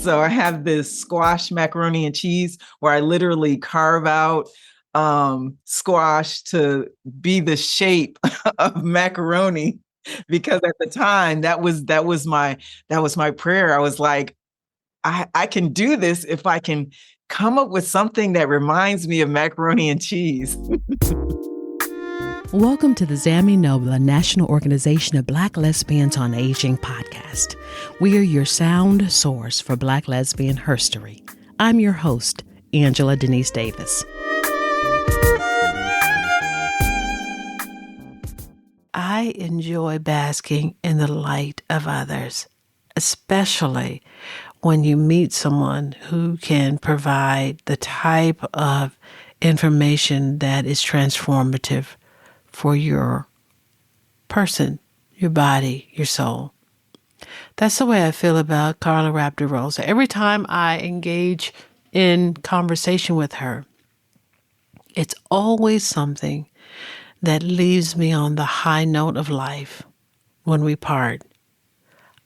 So I have this squash macaroni and cheese where I literally carve out squash to be the shape of macaroni because at the time that was my prayer. I was like, I can do this if I can come up with something that reminds me of macaroni and cheese. Welcome to the Zami Nobla National Organization of Black Lesbians on Aging podcast. We are your sound source for Black lesbian herstory. I'm your host, Angela Denise Davis. I enjoy basking in the light of others, especially when you meet someone who can provide the type of information that is transformative for your person, your body, your soul. That's the way I feel about Carla, Rabb, DeRosa. Every time I engage in conversation with her, it's always something that leaves me on the high note of life when we part.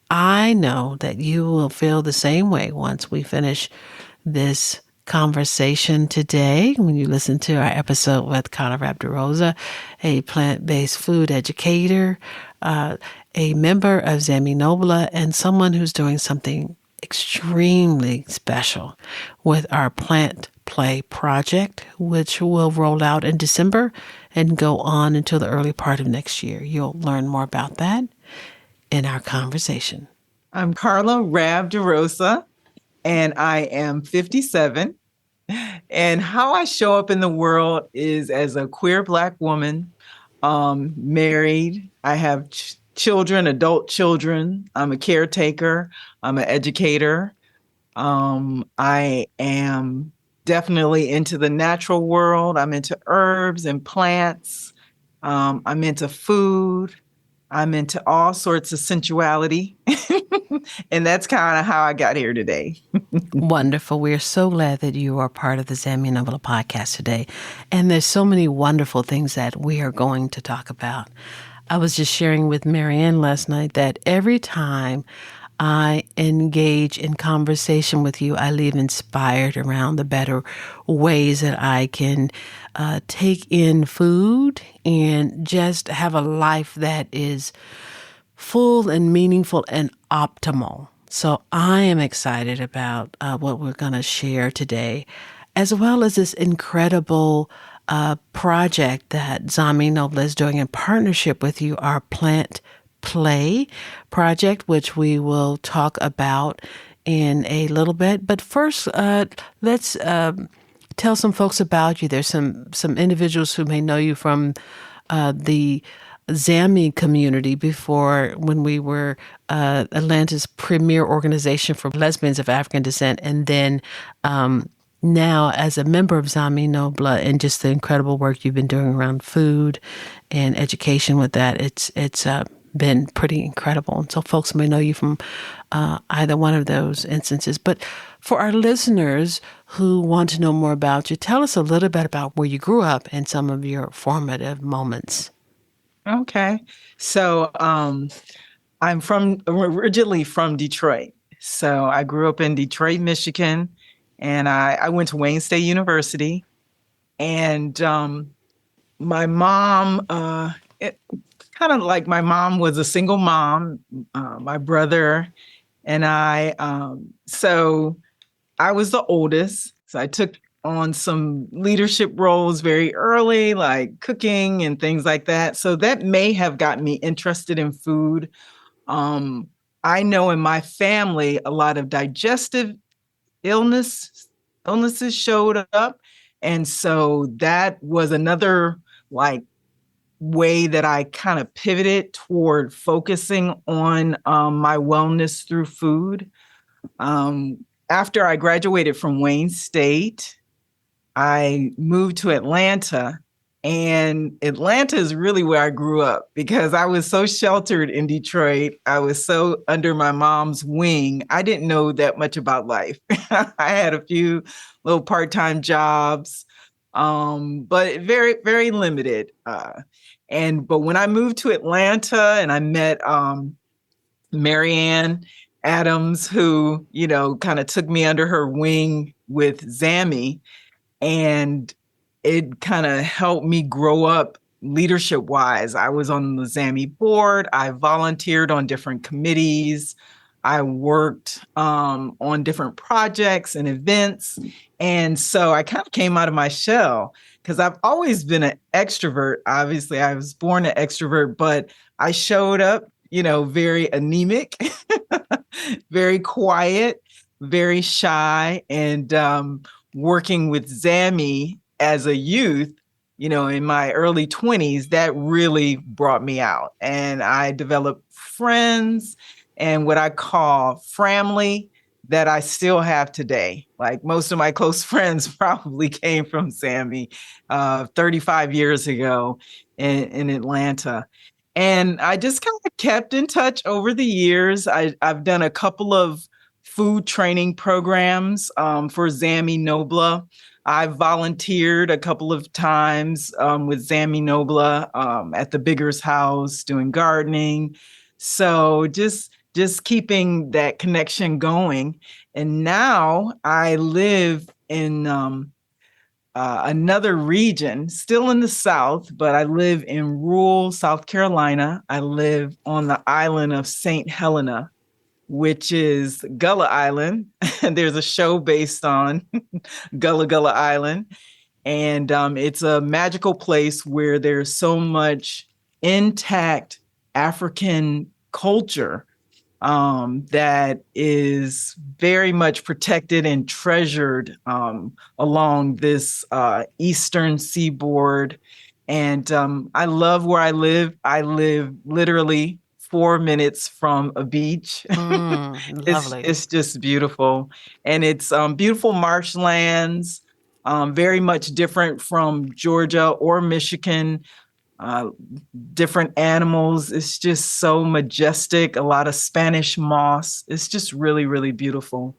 I know that you will feel the same way once we finish this conversation today when you listen to our episode with Carla, Rabb, DeRosa, a plant-based food educator, a member of Zami Nobla, and someone who's doing something extremely special with our Plant Play project, which will roll out in December and go on until the early part of next year. You'll learn more about that in our conversation. I'm Carla Rabb DeRosa, and I am 57. And how I show up in the world is as a queer Black woman, married. I have children, adult children. I'm a caretaker. I'm an educator. I am definitely into the natural world. I'm into herbs and plants. I'm into food. I'm into all sorts of sensuality. And that's kind of how I got here today. Wonderful. We're so glad that you are part of the Zami Nobla podcast today. And there's so many wonderful things that we are going to talk about. I was just sharing with Marianne last night that every time I engage in conversation with you, I leave inspired around the better ways that I can take in food and just have a life that is full and meaningful and optimal. So I am excited about what we're going to share today, as well as this incredible project that Zami Nobla is doing in partnership with you, our Plant Play project, which we will talk about in a little bit. But first, let's tell some folks about you. There's some individuals who may know you from the Zami community before, when we were Atlanta's premier organization for lesbians of African descent, and then now as a member of Zami Nobla, and just the incredible work you've been doing around food and education with that. It's been pretty incredible. And so folks may know you from either one of those instances. But for our listeners who want to know more about you, tell us a little bit about where you grew up and some of your formative moments. Okay. So I'm originally from Detroit. So I grew up in Detroit, Michigan, and I went to Wayne State University. And my mom, my mom was a single mom, my brother and I. So I was the oldest. So I took on some leadership roles very early, like cooking and things like that. So that may have gotten me interested in food. I know in my family, a lot of digestive illnesses showed up. And so that was another way that I kind of pivoted toward focusing on my wellness through food. After I graduated from Wayne State, I moved to Atlanta, and Atlanta is really where I grew up because I was so sheltered in Detroit. I was so under my mom's wing. I didn't know that much about life. I had a few little part-time jobs, but very, very limited. But when I moved to Atlanta and I met Marianne Adams, who, kind of took me under her wing with Zammy. And it kind of helped me grow up leadership wise. I was on the Zammy board. I volunteered on different committees. I worked on different projects and events. And so I kind of came out of my shell because I've always been an extrovert. Obviously, I was born an extrovert, but I showed up, very anemic, very quiet, very shy. And working with Zammy as a youth, in my early 20s, that really brought me out. And I developed friends and what I call family that I still have today. Like most of my close friends probably came from Zammy 35 years ago in Atlanta. And I just kind of kept in touch over the years. I've done a couple of food training programs for Zammy Nobla. I've volunteered a couple of times with Zammy Nobla at the Bigger's house doing gardening. So just keeping that connection going. And now I live in another region, still in the South, but I live in rural South Carolina. I live on the island of St. Helena, which is Gullah Island. And there's a show based on Gullah Island. And it's a magical place where there's so much intact African culture that is very much protected and treasured along this eastern seaboard. And I love where I live. I live literally 4 minutes from a beach. Lovely. It's just beautiful. And it's beautiful marshlands, very much different from Georgia or Michigan. Uh, Different animals. It's just so majestic. A lot of Spanish moss. It's just really, really beautiful.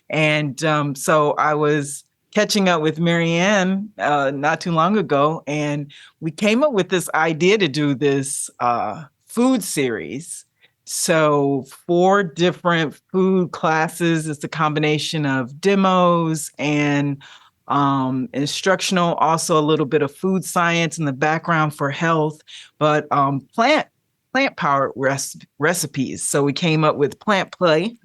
And so I was catching up with Marianne not too long ago, and we came up with this idea to do this food series. So 4 different food classes. It's a combination of demos and instructional, also a little bit of food science in the background for health, but plant powered recipes. So we came up with plant play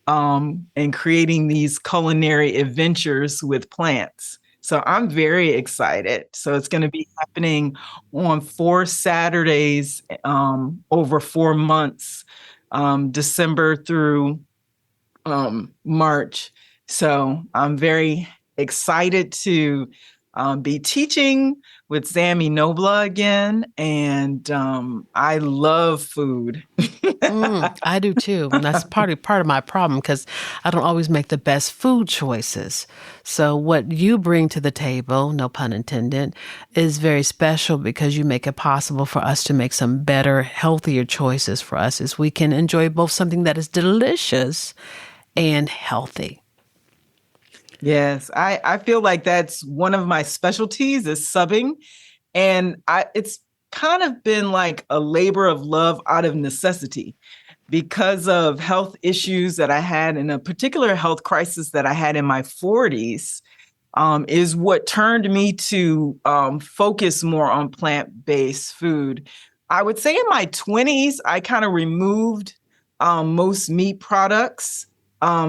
and creating these culinary adventures with plants. So I'm very excited. So it's going to be happening on 4 Saturdays over 4 months, December through March. So I'm very excited to be teaching with Zammy Nobla again. And I love food. I do too. And that's part of my problem because I don't always make the best food choices. So what you bring to the table, no pun intended, is very special because you make it possible for us to make some better, healthier choices for us as we can enjoy both something that is delicious and healthy. Yes, I feel like that's one of my specialties is subbing. And it's kind of been like a labor of love out of necessity because of health issues that I had and a particular health crisis that I had in my 40s is what turned me to focus more on plant-based food. I would say in my 20s, I kind of removed most meat products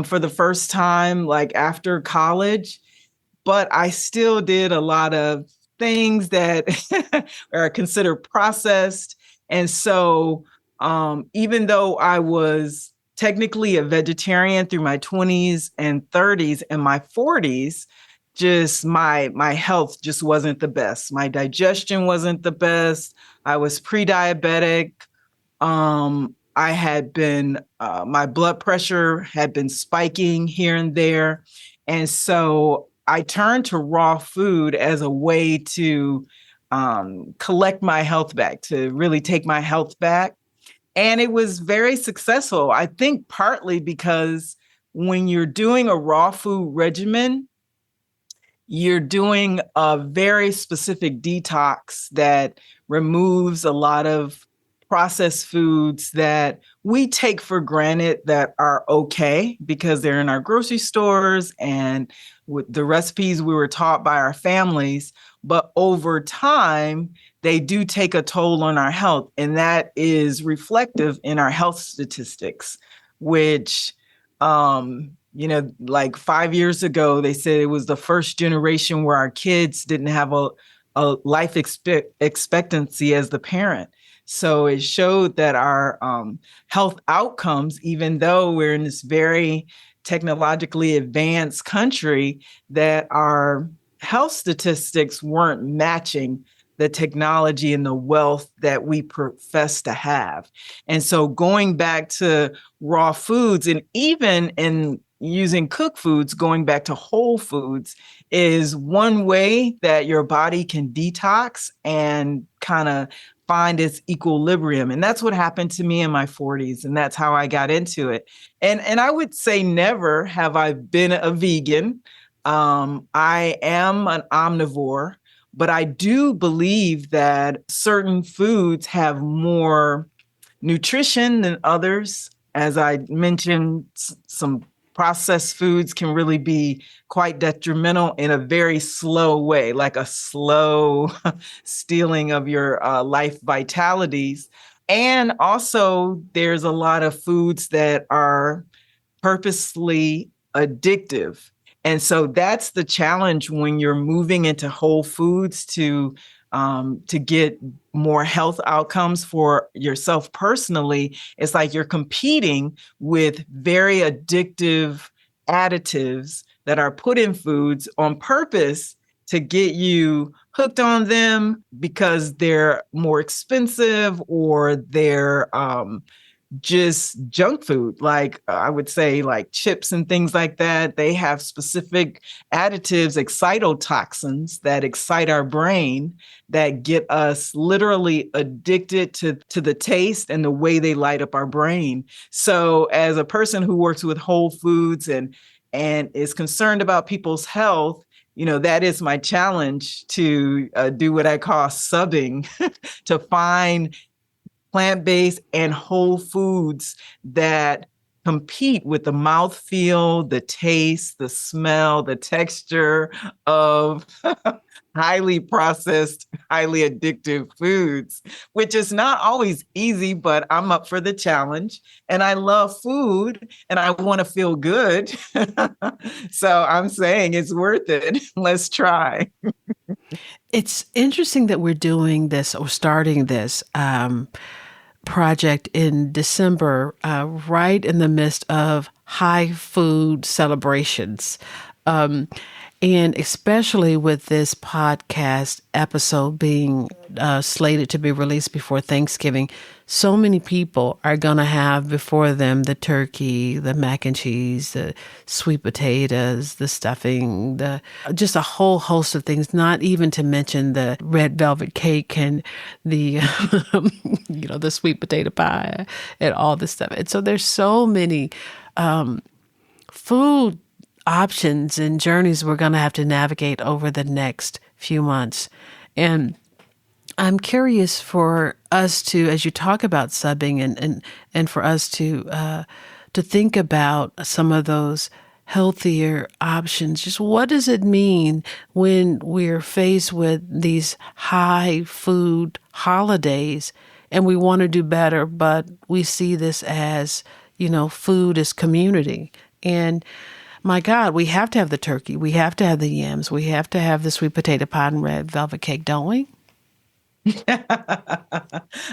for the first time, like after college, but I still did a lot of things that are considered processed. And so even though I was technically a vegetarian through my 20s and 30s and my 40s, just my health just wasn't the best. My digestion wasn't the best. I was pre-diabetic. I had been, my blood pressure had been spiking here and there. And so I turned to raw food as a way to collect my health back, to really take my health back. And it was very successful. I think partly because when you're doing a raw food regimen, you're doing a very specific detox that removes a lot of processed foods that we take for granted that are okay because they're in our grocery stores and with the recipes we were taught by our families. But over time, they do take a toll on our health. And that is reflective in our health statistics, which, like 5 years ago, they said it was the first generation where our kids didn't have a life expectancy as the parent. So it showed that our health outcomes, even though we're in this very technologically advanced country, that our health statistics weren't matching the technology and the wealth that we profess to have. And so going back to raw foods and even in using cooked foods, going back to whole foods is one way that your body can detox and kind of find its equilibrium. And that's what happened to me in my 40s. And that's how I got into it. And I would say never have I been a vegan. I am an omnivore, but I do believe that certain foods have more nutrition than others. As I mentioned, some processed foods can really be quite detrimental in a very slow way, like a slow stealing of your life vitalities. And also, there's a lot of foods that are purposely addictive. And so that's the challenge when you're moving into whole foods to get more health outcomes for yourself personally. It's like you're competing with very addictive additives that are put in foods on purpose to get you hooked on them because they're more expensive or they're just junk food, like I would say like chips and things like that. They have specific additives, excitotoxins that excite our brain that get us literally addicted to the taste and the way they light up our brain. So as a person who works with whole foods and is concerned about people's health, that is my challenge to do what I call subbing to find plant-based and whole foods that compete with the mouthfeel, the taste, the smell, the texture of highly processed, highly addictive foods, which is not always easy, but I'm up for the challenge. And I love food and I want to feel good. So I'm saying it's worth it. Let's try. It's interesting that we're doing this or starting this project in December, right in the midst of high food celebrations. And especially with this podcast episode being slated to be released before Thanksgiving, so many people are going to have before them the turkey, the mac and cheese, the sweet potatoes, the stuffing, just a whole host of things, not even to mention the red velvet cake and the, the sweet potato pie and all this stuff. And so there's so many food options and journeys we're going to have to navigate over the next few months. And I'm curious for us to, as you talk about subbing and for us to think about some of those healthier options, just what does it mean when we're faced with these high food holidays and we want to do better, but we see this as, food is community. And my God, we have to have the turkey. We have to have the yams. We have to have the sweet potato pie and red velvet cake, don't we?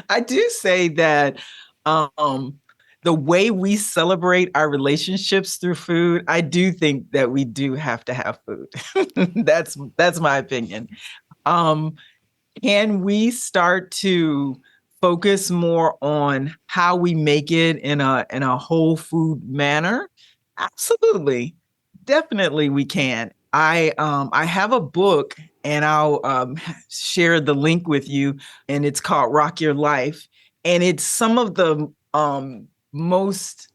I do say that the way we celebrate our relationships through food, I do think that we do have to have food. That's my opinion. Can we start to focus more on how we make it in a whole food manner? Absolutely. Definitely we can. I have a book and I'll share the link with you, and it's called Rock Your Life. And it's some of the most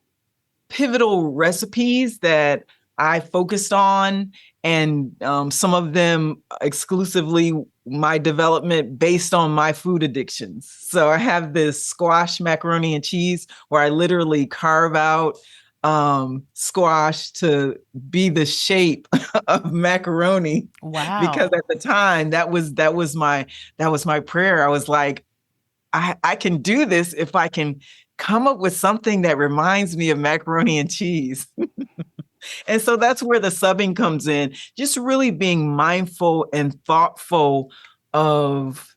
pivotal recipes that I focused on, and some of them exclusively my development based on my food addictions. So I have this squash macaroni and cheese where I literally carve out squash to be the shape of macaroni. Because Wow. at the time that was my prayer. I was like, I can do this if I can come up with something that reminds me of macaroni and cheese. And so that's where the subbing comes in, just really being mindful and thoughtful of,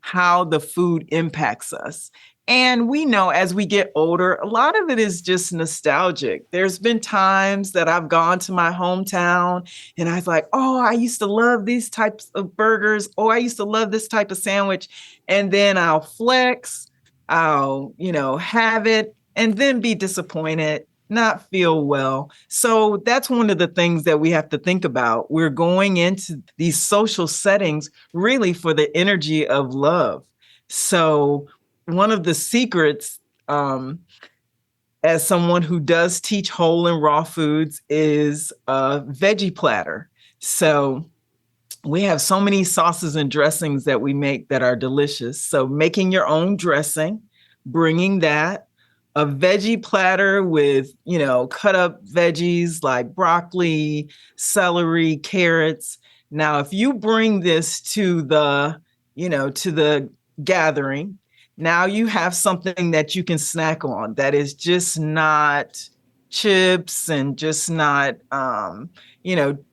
how the food impacts us. And we know as we get older, a lot of it is just nostalgic. There's been times that I've gone to my hometown and I was like, oh, I used to love these types of burgers. Oh, I used to love this type of sandwich. And then I'll flex, I'll, have it and then be disappointed, not feel well. So that's one of the things that we have to think about. We're going into these social settings really for the energy of love. So one of the secrets, as someone who does teach whole and raw foods, is a veggie platter. So we have so many sauces and dressings that we make that are delicious. So making your own dressing, bringing that, a veggie platter with, cut up veggies like broccoli, celery, carrots. Now, if you bring this to the gathering, now you have something that you can snack on that is just not chips and just not,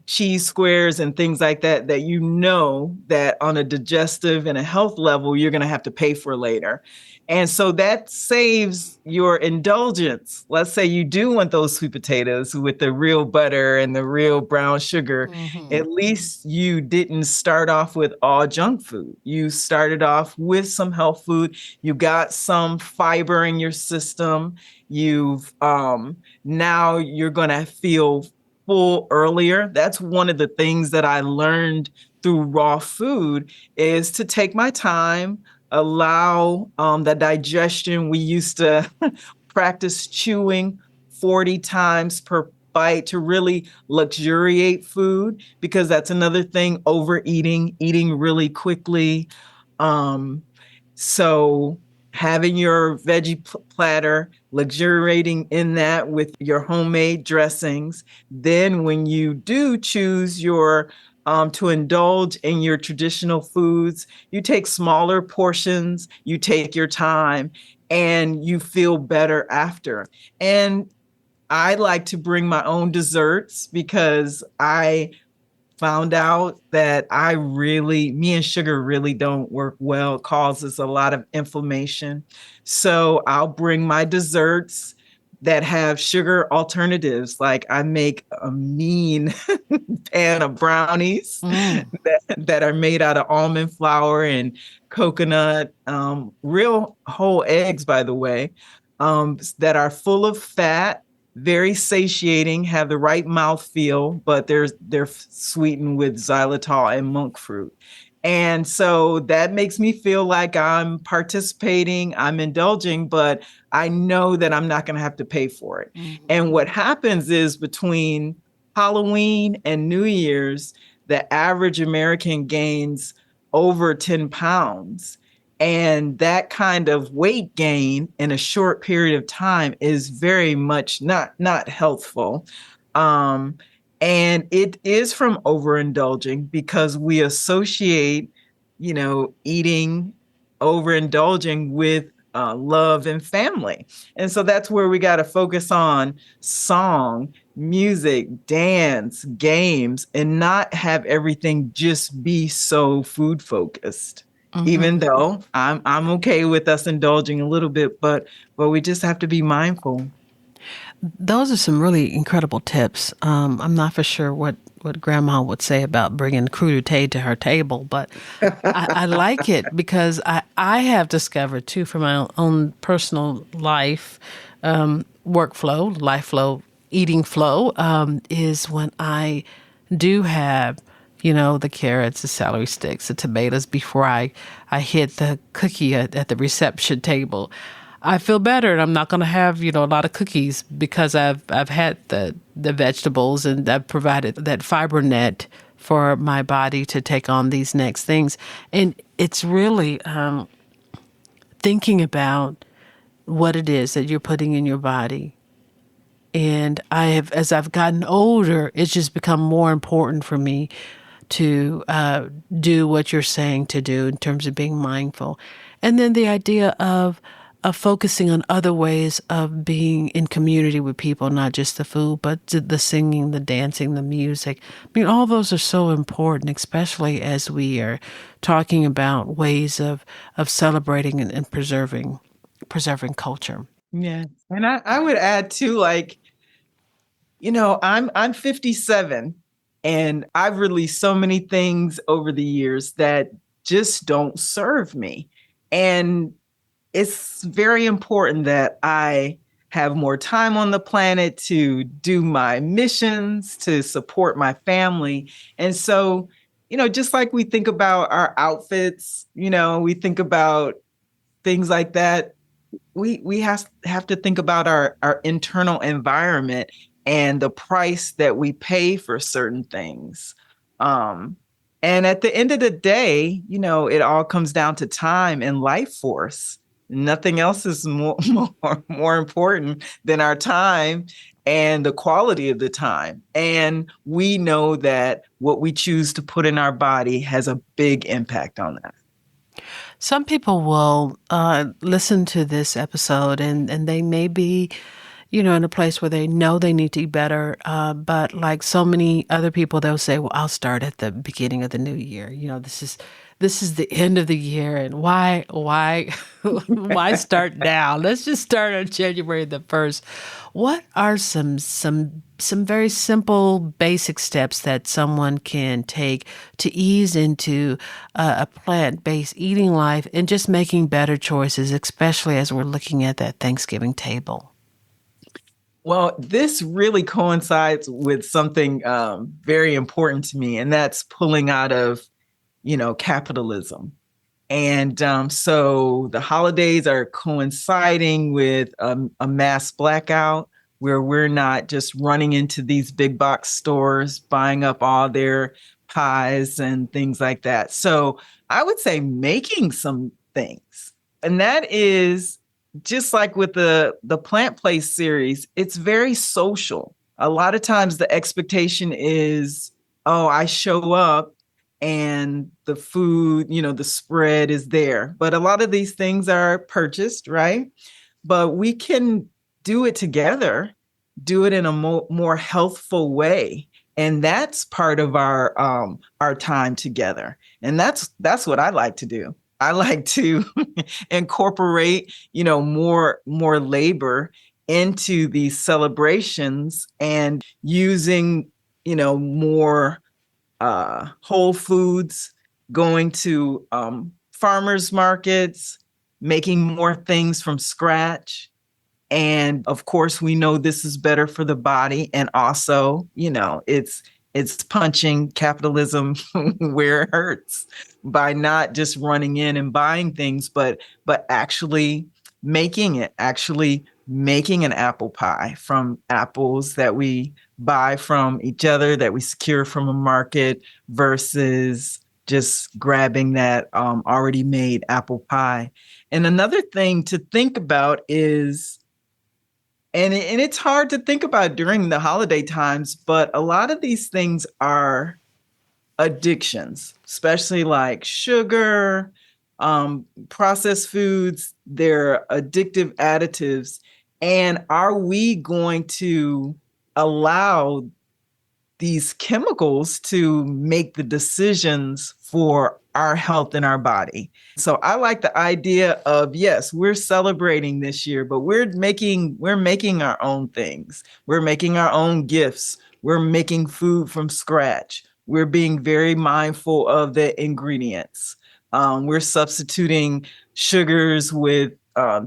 cheese squares and things like that, that on a digestive and a health level, you're going to have to pay for later. And so that saves your indulgence. Let's say you do want those sweet potatoes with the real butter and the real brown sugar. At least you didn't start off with all junk food. You started off with some health food. You got some fiber in your system. Now you're going to feel full earlier. That's one of the things that I learned through raw food is to take my time, allow the digestion. We used to practice chewing 40 times per bite to really luxuriate food, because that's another thing, overeating, eating really quickly. So having your veggie platter, luxuriating in that with your homemade dressings. Then when you do choose to indulge in your traditional foods, you take smaller portions, you take your time, and you feel better after. And I like to bring my own desserts because I found out that me and sugar really don't work well. It causes a lot of inflammation. So I'll bring my desserts that have sugar alternatives. Like I make a mean pan of brownies that are made out of almond flour and coconut, real whole eggs, by the way, that are full of fat, very satiating, have the right mouthfeel, but they're sweetened with xylitol and monk fruit. And so that makes me feel like I'm participating, I'm indulging, but I know that I'm not going to have to pay for it. And what happens is between Halloween and New Year's, the average American gains over 10 pounds. And that kind of weight gain in a short period of time is very much not healthful. And it is from overindulging because we associate, eating, overindulging with love and family. And so that's where we got to focus on song, music, dance, games, and not have everything just be so food focused. Even though I'm okay with us indulging a little bit, but we just have to be mindful. Those are some really incredible tips. I'm not for sure what Grandma would say about bringing crudité to her table, but I like it because I have discovered too from my own personal life, workflow, life flow, eating flow, is when I do have the carrots, the celery sticks, the tomatoes before I hit the cookie at the reception table. I feel better, and I'm not going to have a lot of cookies because I've had the vegetables and I've provided that fiber net for my body to take on these next things. And it's really thinking about what it is that you're putting in your body. And as I've gotten older, it's just become more important for me to do what you're saying to do in terms of being mindful. And then the idea of focusing on other ways of being in community with people, not just the food, but the singing, the dancing, the music. I mean, all those are so important, especially as we are talking about ways of celebrating and preserving culture. Yeah. And I would add too, like, I'm 57 and I've released so many things over the years that just don't serve me. And it's very important that I have more time on the planet to do my missions, to support my family. And so, just like we think about our outfits, we think about things like that. We have to think about our internal environment and the price that we pay for certain things. And at the end of the day, it all comes down to time and life force. Nothing else is more important than our time and the quality of the time. And we know that what we choose to put in our body has a big impact on that. Some people will listen to this episode and they may be, in a place where they know they need to eat better. But like so many other people, they'll say, well, I'll start at the beginning of the new year. This is the end of the year. And why why start now? Let's just start on January the 1st. What are some very simple, basic steps that someone can take to ease into a plant-based eating life and just making better choices, especially as we're looking at that Thanksgiving table? Well, this really coincides with something very important to me, and that's pulling out of, capitalism. And so the holidays are coinciding with a mass blackout where we're not just running into these big box stores, buying up all their pies and things like that. So I would say making some things. And that is just like with the Plant Place series, it's very social. A lot of times the expectation is, oh, I show up and the food, the spread is there. But a lot of these things are purchased, right? But we can do it together, do it in a more healthful way. And that's part of our time together. And that's what I like to do. I like to incorporate, more labor into these celebrations and using, more whole foods, going to farmers markets, making more things from scratch. And of course, we know this is better for the body. And also, it's punching capitalism where it hurts by not just running in and buying things, but actually making an apple pie from apples that we buy from each other, that we secure from a market, versus just grabbing that already made apple pie. And another thing to think about is, and it's hard to think about during the holiday times, but a lot of these things are addictions, especially like sugar, processed foods. They're addictive additives. And are we going to allow these chemicals to make the decisions for our health in our body? So I like the idea of, yes, we're celebrating this year, but we're making our own things. We're making our own gifts. We're making food from scratch. We're being very mindful of the ingredients. We're substituting sugars with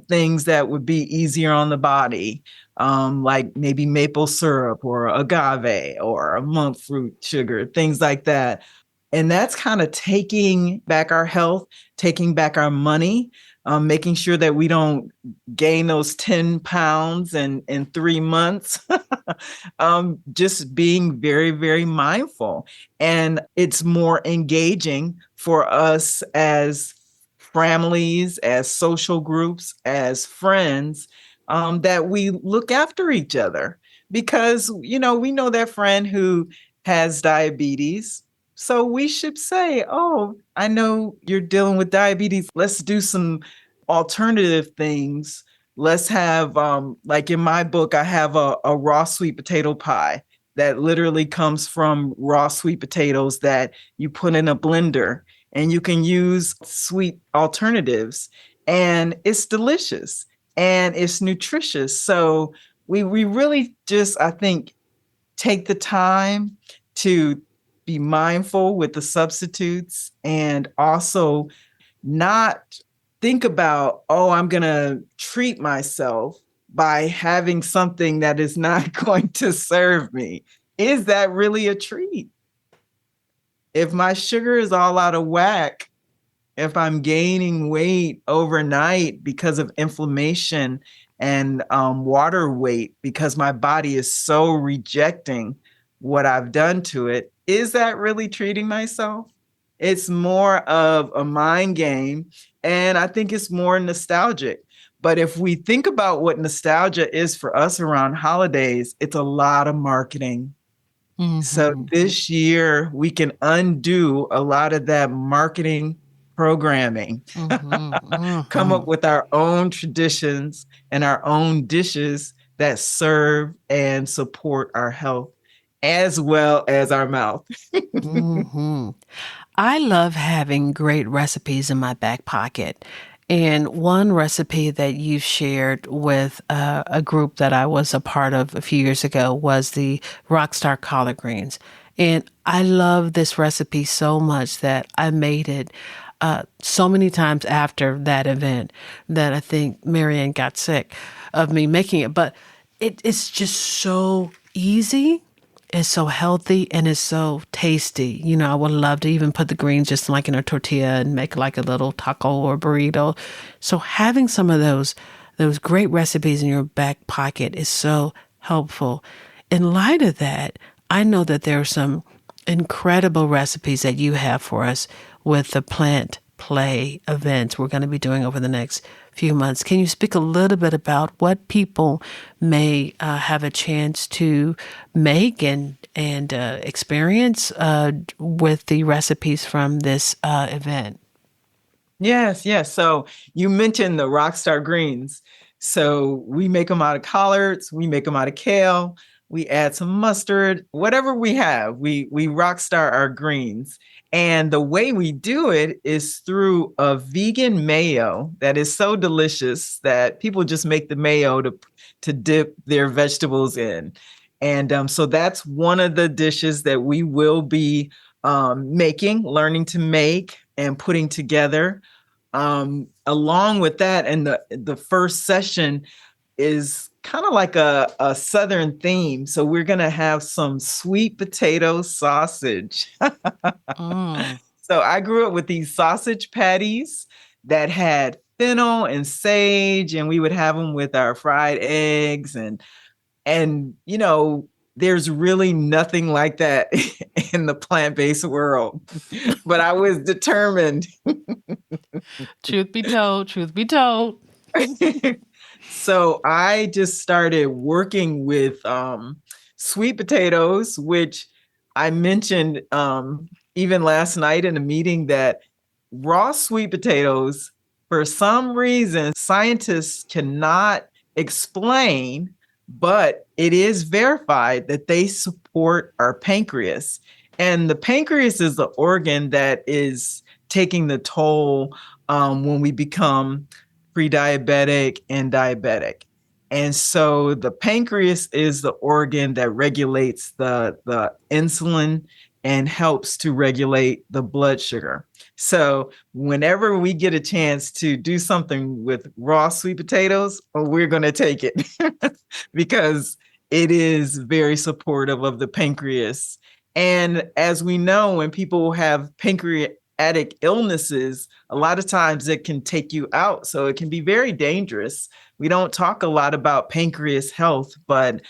things that would be easier on the body, like maybe maple syrup or agave or a monk fruit sugar, things like that. And that's kind of taking back our health, taking back our money, making sure that we don't gain those 10 pounds in 3 months. Just being very, very mindful. And it's more engaging for us as families, as social groups, as friends, that we look after each other. Because, we know that friend who has diabetes. So we should say, oh, I know you're dealing with diabetes. Let's do some alternative things. Let's have, like in my book, I have a raw sweet potato pie that literally comes from raw sweet potatoes that you put in a blender, and you can use sweet alternatives, and it's delicious and it's nutritious. So we really just, I think, take the time to be mindful with the substitutes, and also not think about, oh, I'm going to treat myself by having something that is not going to serve me. Is that really a treat? If my sugar is all out of whack, if I'm gaining weight overnight because of inflammation and water weight, because my body is so rejecting what I've done to it, is that really treating myself? It's more of a mind game, and I think it's more nostalgic. But if we think about what nostalgia is for us around holidays, it's a lot of marketing. So this year, we can undo a lot of that marketing programming, come up with our own traditions and our own dishes that serve and support our health as well as our mouth. I love having great recipes in my back pocket. And one recipe that you shared with a group that I was a part of a few years ago was the Rockstar collard greens. And I love this recipe so much that I made it so many times after that event that I think Marianne got sick of me making it. But it's just so easy. It's so healthy and it's so tasty. I would love to even put the greens just like in a tortilla and make like a little taco or burrito. So having some of those great recipes in your back pocket is so helpful. In light of that, I know that there are some incredible recipes that you have for us with the plant play events we're going to be doing over the next few months. Can you speak a little bit about what people may have a chance to make and experience with the recipes from this event? Yes, yes. So you mentioned the Rockstar greens. So we make them out of collards, we make them out of kale, we add some mustard, whatever we have, we Rockstar our greens. And the way we do it is through a vegan mayo that is so delicious that people just make the mayo to dip their vegetables in. And so that's one of the dishes that we will be learning to make and putting together. Along with that, and the first session is kind of like a Southern theme. So we're going to have some sweet potato sausage. So I grew up with these sausage patties that had fennel and sage, and we would have them with our fried eggs. And there's really nothing like that in the plant-based world. But I was determined. Truth be told. So I just started working with sweet potatoes, which I mentioned even last night in a meeting, that raw sweet potatoes, for some reason, scientists cannot explain, but it is verified that they support our pancreas. And the pancreas is the organ that is taking the toll when we become pre-diabetic and diabetic. And so the pancreas is the organ that regulates the insulin and helps to regulate the blood sugar. So whenever we get a chance to do something with raw sweet potatoes, we're going to take it because it is very supportive of the pancreas. And as we know, when people have pancreatic illnesses, a lot of times it can take you out. So it can be very dangerous. We don't talk a lot about pancreas health, but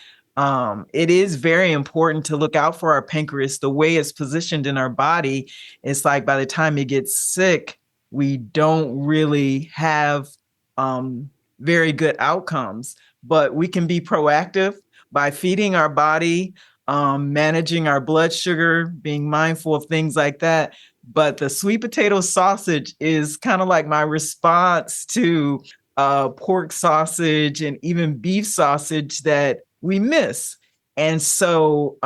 it is very important to look out for our pancreas. The way it's positioned in our body, it's like by the time it gets sick, we don't really have very good outcomes. But we can be proactive by feeding our body, managing our blood sugar, being mindful of things like that. But the sweet potato sausage is kind of like my response to pork sausage and even beef sausage that we miss. And so,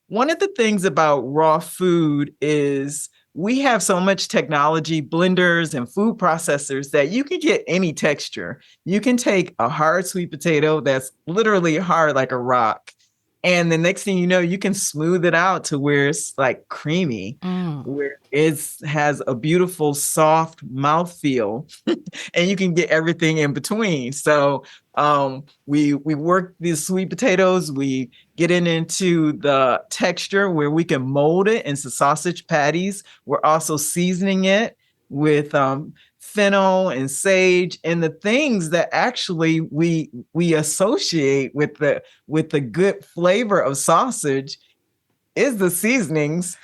one of the things about raw food is we have so much technology, blenders and food processors that you can get any texture. You can take a hard sweet potato that's literally hard like a rock. And the next thing you know, you can smooth it out to where it's like creamy, where it has a beautiful, soft mouthfeel, and you can get everything in between. So we work these sweet potatoes, we get into the texture where we can mold it into sausage patties. We're also seasoning it with fennel and sage and the things that actually we associate with the good flavor of sausage is the seasonings,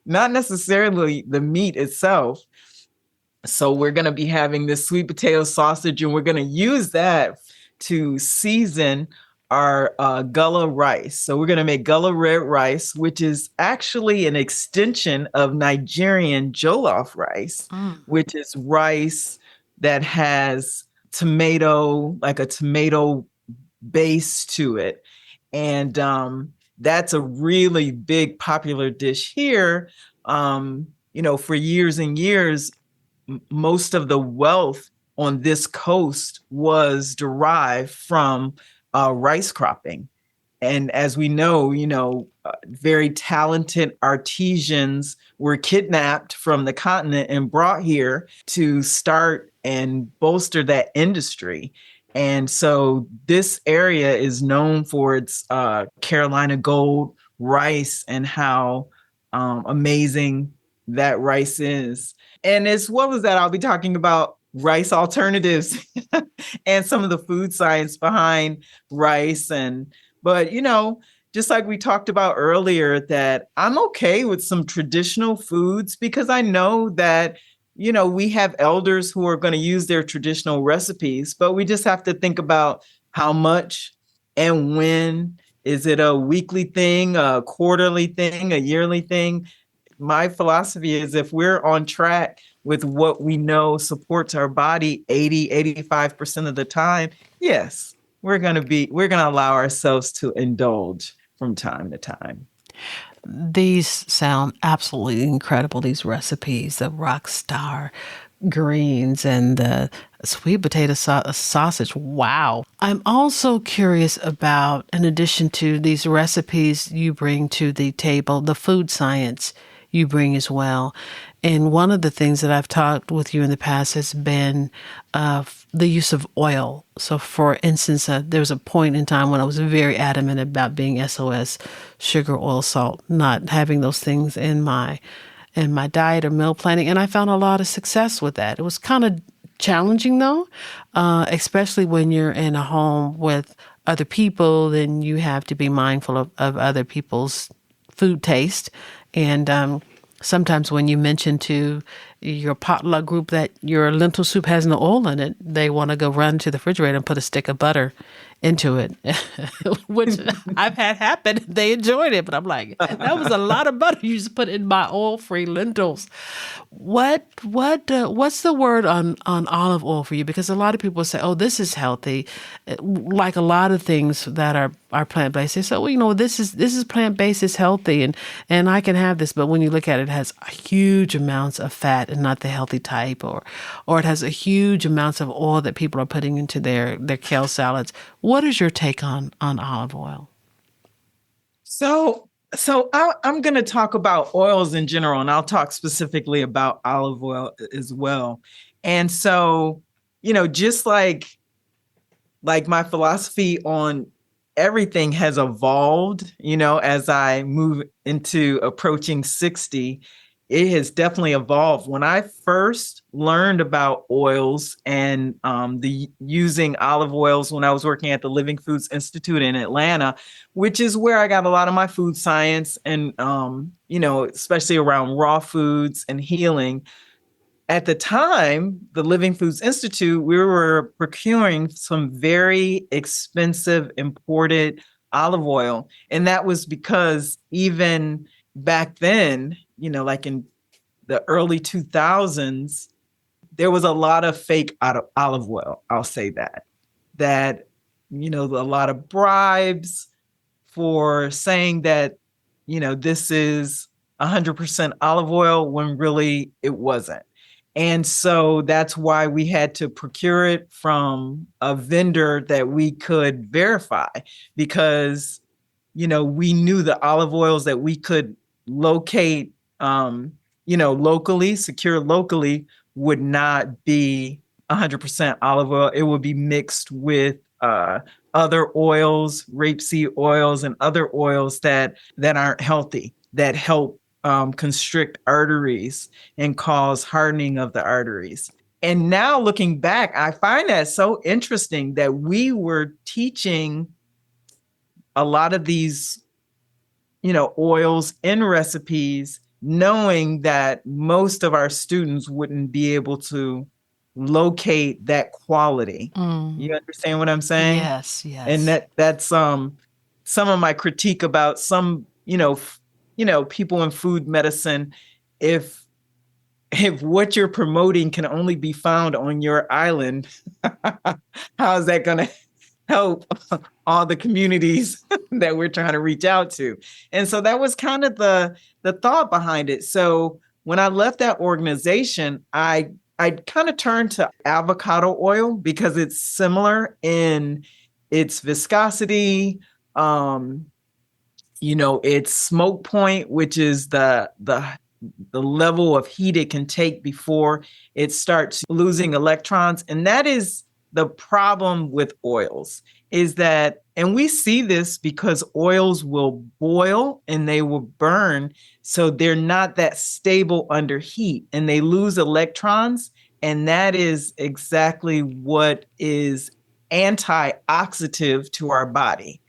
not necessarily the meat itself. So we're going to be having this sweet potato sausage, and we're going to use that to season our gullah rice. So we're going to make gullah red rice, which is actually an extension of Nigerian jollof rice, which is rice that has tomato, like a tomato base to it. And that's a really big popular dish here. For years and years, most of the wealth on this coast was derived from rice cropping. And as we know, very talented artisans were kidnapped from the continent and brought here to start and bolster that industry. And so this area is known for its Carolina Gold rice and how amazing that rice is. And as well as that, I'll be talking about rice alternatives and some of the food science behind rice. But just like we talked about earlier, that I'm okay with some traditional foods because I know that, we have elders who are going to use their traditional recipes, but we just have to think about how much and when. Is it a weekly thing, a quarterly thing, a yearly thing? My philosophy is if we're on track with what we know supports our body 85% of the time, yes, we're going to allow ourselves to indulge from time to time. These sound absolutely incredible, these recipes, the rock star greens and the sweet potato sausage. Wow. I'm also curious about, in addition to these recipes you bring to the table, the food science you bring as well. And one of the things that I've talked with you in the past has been the use of oil. So for instance, there was a point in time when I was very adamant about being SOS, sugar, oil, salt, not having those things in my diet or meal planning. And I found a lot of success with that. It was kind of challenging though, especially when you're in a home with other people, then you have to be mindful of other people's food taste. And sometimes when you mention to your potluck group that your lentil soup has no oil in it, they want to go run to the refrigerator and put a stick of butter into it, which I've had happen. They enjoyed it, but I'm like, that was a lot of butter you just put in my oil-free lentils. What's the word on olive oil for you? Because a lot of people say, oh, this is healthy. Like a lot of things that are plant-based. They say, well, this is plant-based, it's healthy, and I can have this. But when you look at it, it has huge amounts of fat and not the healthy type, or it has a huge amounts of oil that people are putting into their kale salads. What is your take on olive oil? So I'm going to talk about oils in general, and I'll talk specifically about olive oil as well. And so, just like my philosophy on everything has evolved, as I move into approaching 60, it has definitely evolved. When I first learned about oils and the using olive oils when I was working at the Living Foods Institute in Atlanta, which is where I got a lot of my food science and especially around raw foods and healing. At the time, the Living Foods Institute, we were procuring some very expensive imported olive oil. And that was because even back then, like in the early 2000s, there was a lot of fake olive oil. I'll say that, a lot of bribes for saying that, this is 100% olive oil when really it wasn't. And so that's why we had to procure it from a vendor that we could verify because, we knew the olive oils that we could locate, locally, secure locally would not be 100% olive oil. It would be mixed with other oils, rapeseed oils, and other oils that aren't healthy, that help constrict arteries and cause hardening of the arteries. And now looking back, I find that so interesting that we were teaching a lot of these, oils in recipes, knowing that most of our students wouldn't be able to locate that quality. You understand what I'm saying? Yes, And yes. that's some of my critique about some, people in food medicine. If what you're promoting can only be found on your island, how is that going to help all the communities that we're trying to reach out to? And so that was kind of the thought behind it. So when I left that organization, I kind of turned to avocado oil because it's similar in its viscosity, its smoke point, which is the level of heat it can take before it starts losing electrons. And that is the problem with oils, is that, and we see this because oils will boil and they will burn. So they're not that stable under heat and they lose electrons. And that is exactly what is antioxidant to our body,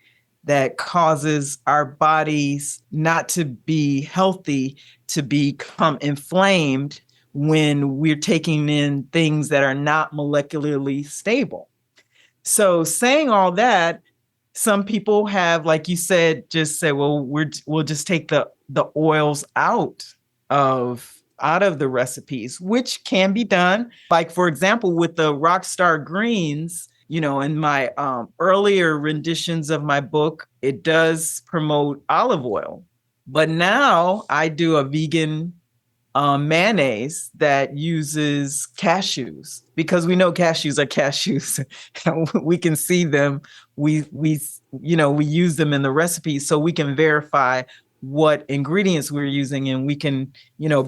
that causes our bodies not to be healthy, to become inflamed when we're taking in things that are not molecularly stable. So saying all that, some people have, like you said, just say, well, we'll just take the oils out of the recipes, which can be done. Like, for example, with the Rockstar Greens, in my earlier renditions of my book, it does promote olive oil. But now I do a vegan mayonnaise that uses cashews, because we know cashews are cashews. We can see them. We use them in the recipe, so we can verify what ingredients we're using, and we can,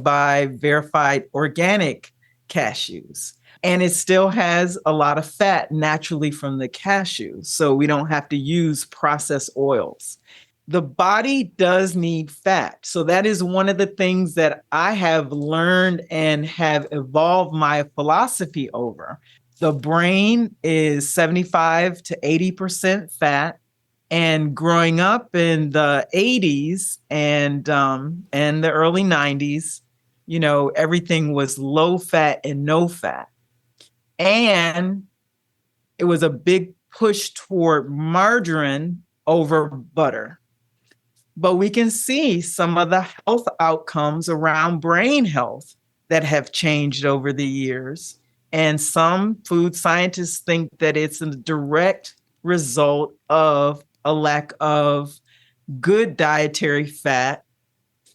buy verified organic cashews. And it still has a lot of fat naturally from the cashews, so we don't have to use processed oils. The body does need fat. So that is one of the things that I have learned and have evolved my philosophy over. The brain is 75 to 80% fat. And growing up in the 80s and the early 90s, everything was low fat and no fat. And it was a big push toward margarine over butter. But we can see some of the health outcomes around brain health that have changed over the years. And some food scientists think that it's a direct result of a lack of good dietary fat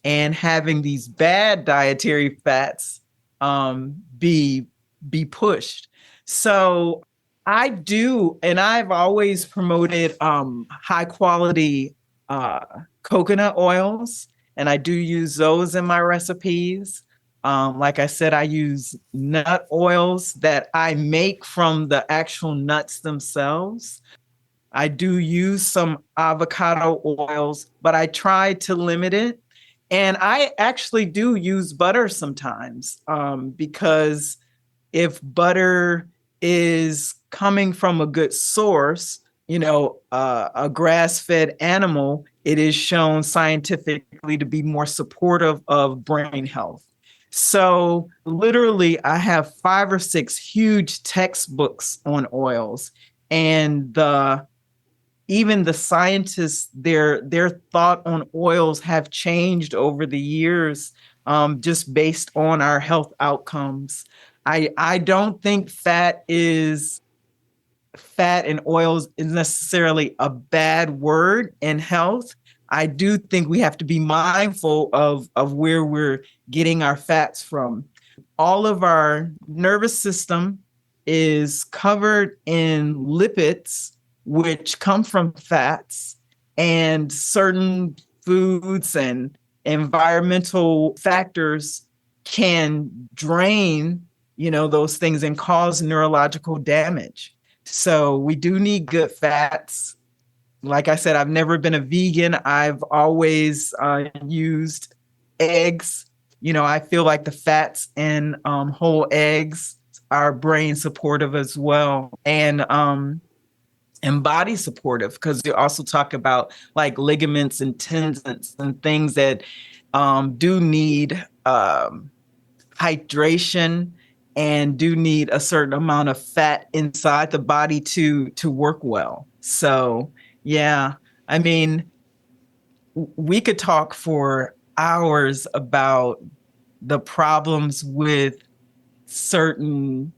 and having these bad dietary fats be pushed. So I do, and I've always promoted high quality coconut oils, and I do use those in my recipes. Like I said, I use nut oils that I make from the actual nuts themselves. I do use some avocado oils, but I try to limit it. And I actually do use butter sometimes because if butter is coming from a good source, a grass-fed animal, it is shown scientifically to be more supportive of brain health. So literally, I have 5 or 6 huge textbooks on oils, and even the scientists, their thought on oils have changed over the years, just based on our health outcomes. I don't think fat and oils is necessarily a bad word in health. I do think we have to be mindful of where we're getting our fats from. All of our nervous system is covered in lipids, which come from fats, and certain foods and environmental factors can drain, those things and cause neurological damage. So we do need good fats. Like I said, I've never been a vegan. I've always used eggs. I feel like the fats in whole eggs are brain supportive as well, and body supportive, because you also talk about like ligaments and tendons and things that do need hydration and do need a certain amount of fat inside the body to work well. So yeah, I mean, we could talk for hours about the problems with certain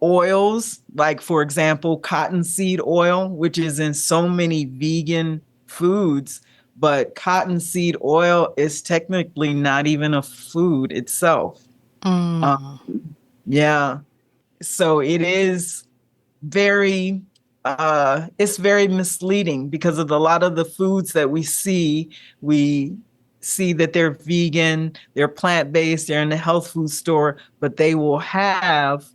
oils, like for example, cottonseed oil, which is in so many vegan foods, but cottonseed oil is technically not even a food itself. Mm. Yeah. So it is very it's very misleading because of a lot of the foods that we see that they're vegan, they're plant-based, they're in the health food store, but they will have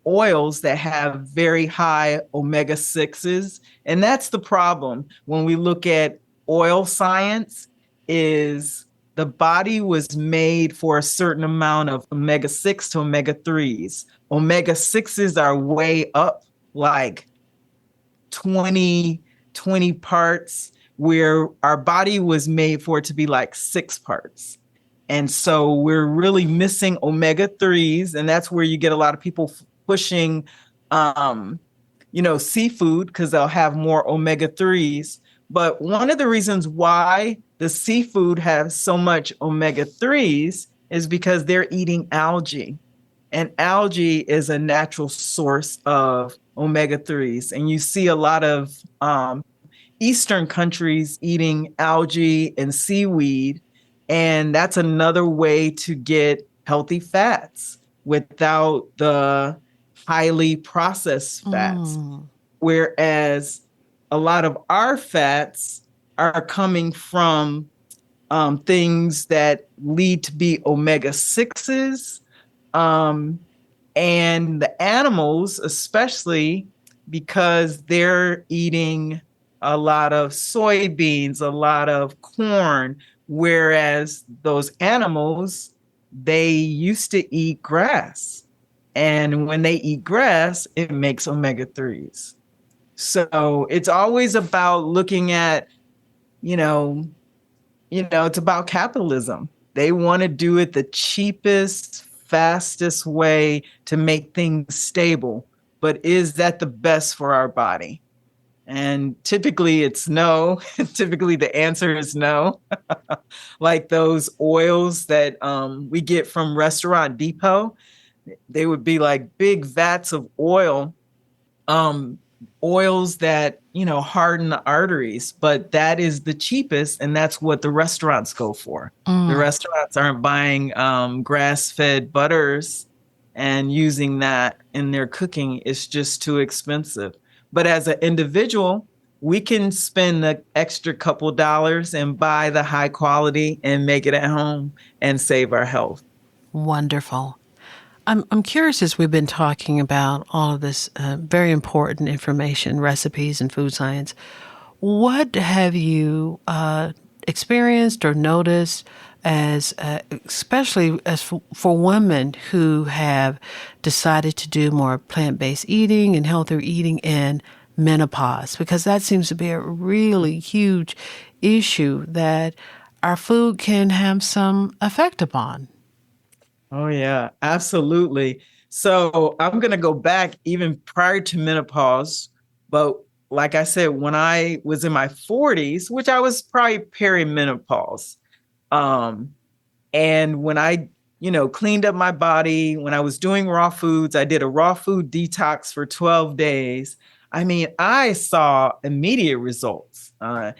oils that have very high omega 6s. And that's the problem when we look at oil science, is the body was made for a certain amount of omega 6 to omega 3s. Omega 6s are way up, like 20 parts, where our body was made for it to be like 6 parts. And so we're really missing omega 3s. And that's where you get a lot of people pushing, seafood, because they'll have more omega 3s. But one of the reasons why the seafood has so much omega 3s is because they're eating algae. And algae is a natural source of omega 3s. And you see a lot of Eastern countries eating algae and seaweed. And that's another way to get healthy fats without the highly processed fats. Mm. Whereas a lot of our fats are coming from things that lead to be omega 6s. And the animals, especially because they're eating a lot of soybeans, a lot of corn, whereas those animals, they used to eat grass. And when they eat grass, it makes omega 3s. So it's always about looking at, it's about capitalism. They want to do it the cheapest, fastest way to make things stable. But is that the best for our body? And typically it's no. Typically the answer is no. Like those oils that we get from Restaurant Depot, they would be like big vats of oil, oils that, harden the arteries, but that is the cheapest. And that's what the restaurants go for. The restaurants aren't buying grass-fed butters and using that in their cooking. It's just too expensive. But as an individual, we can spend the extra couple dollars and buy the high quality and make it at home and save our health. Wonderful. I'm curious, as we've been talking about all of this very important information, recipes and food science, what have you experienced or noticed as, especially as for women who have decided to do more plant-based eating and healthier eating in menopause? Because that seems to be a really huge issue that our food can have some effect upon. Oh, yeah, absolutely. So I'm going to go back even prior to menopause. But like I said, when I was in my 40s, which I was probably perimenopause, um, and when I, cleaned up my body, when I was doing raw foods, I did a raw food detox for 12 days. I mean, I saw immediate results. My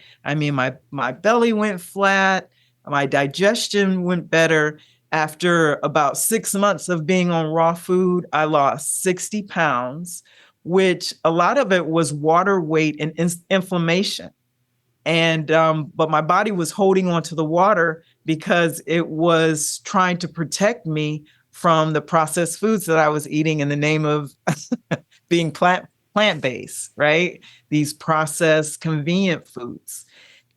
belly went flat, my digestion went better. After about 6 months of being on raw food, I lost 60 pounds, which a lot of it was water weight and inflammation. And but my body was holding on to the water because it was trying to protect me from the processed foods that I was eating in the name of being plant based, right? These processed convenient foods.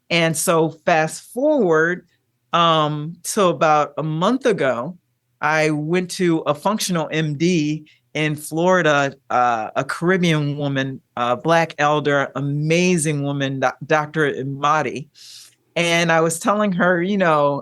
And so fast forward to about a month ago, I went to a functional MD in Florida, a Caribbean woman, Black elder, amazing woman, Dr. Imadi. And I was telling her,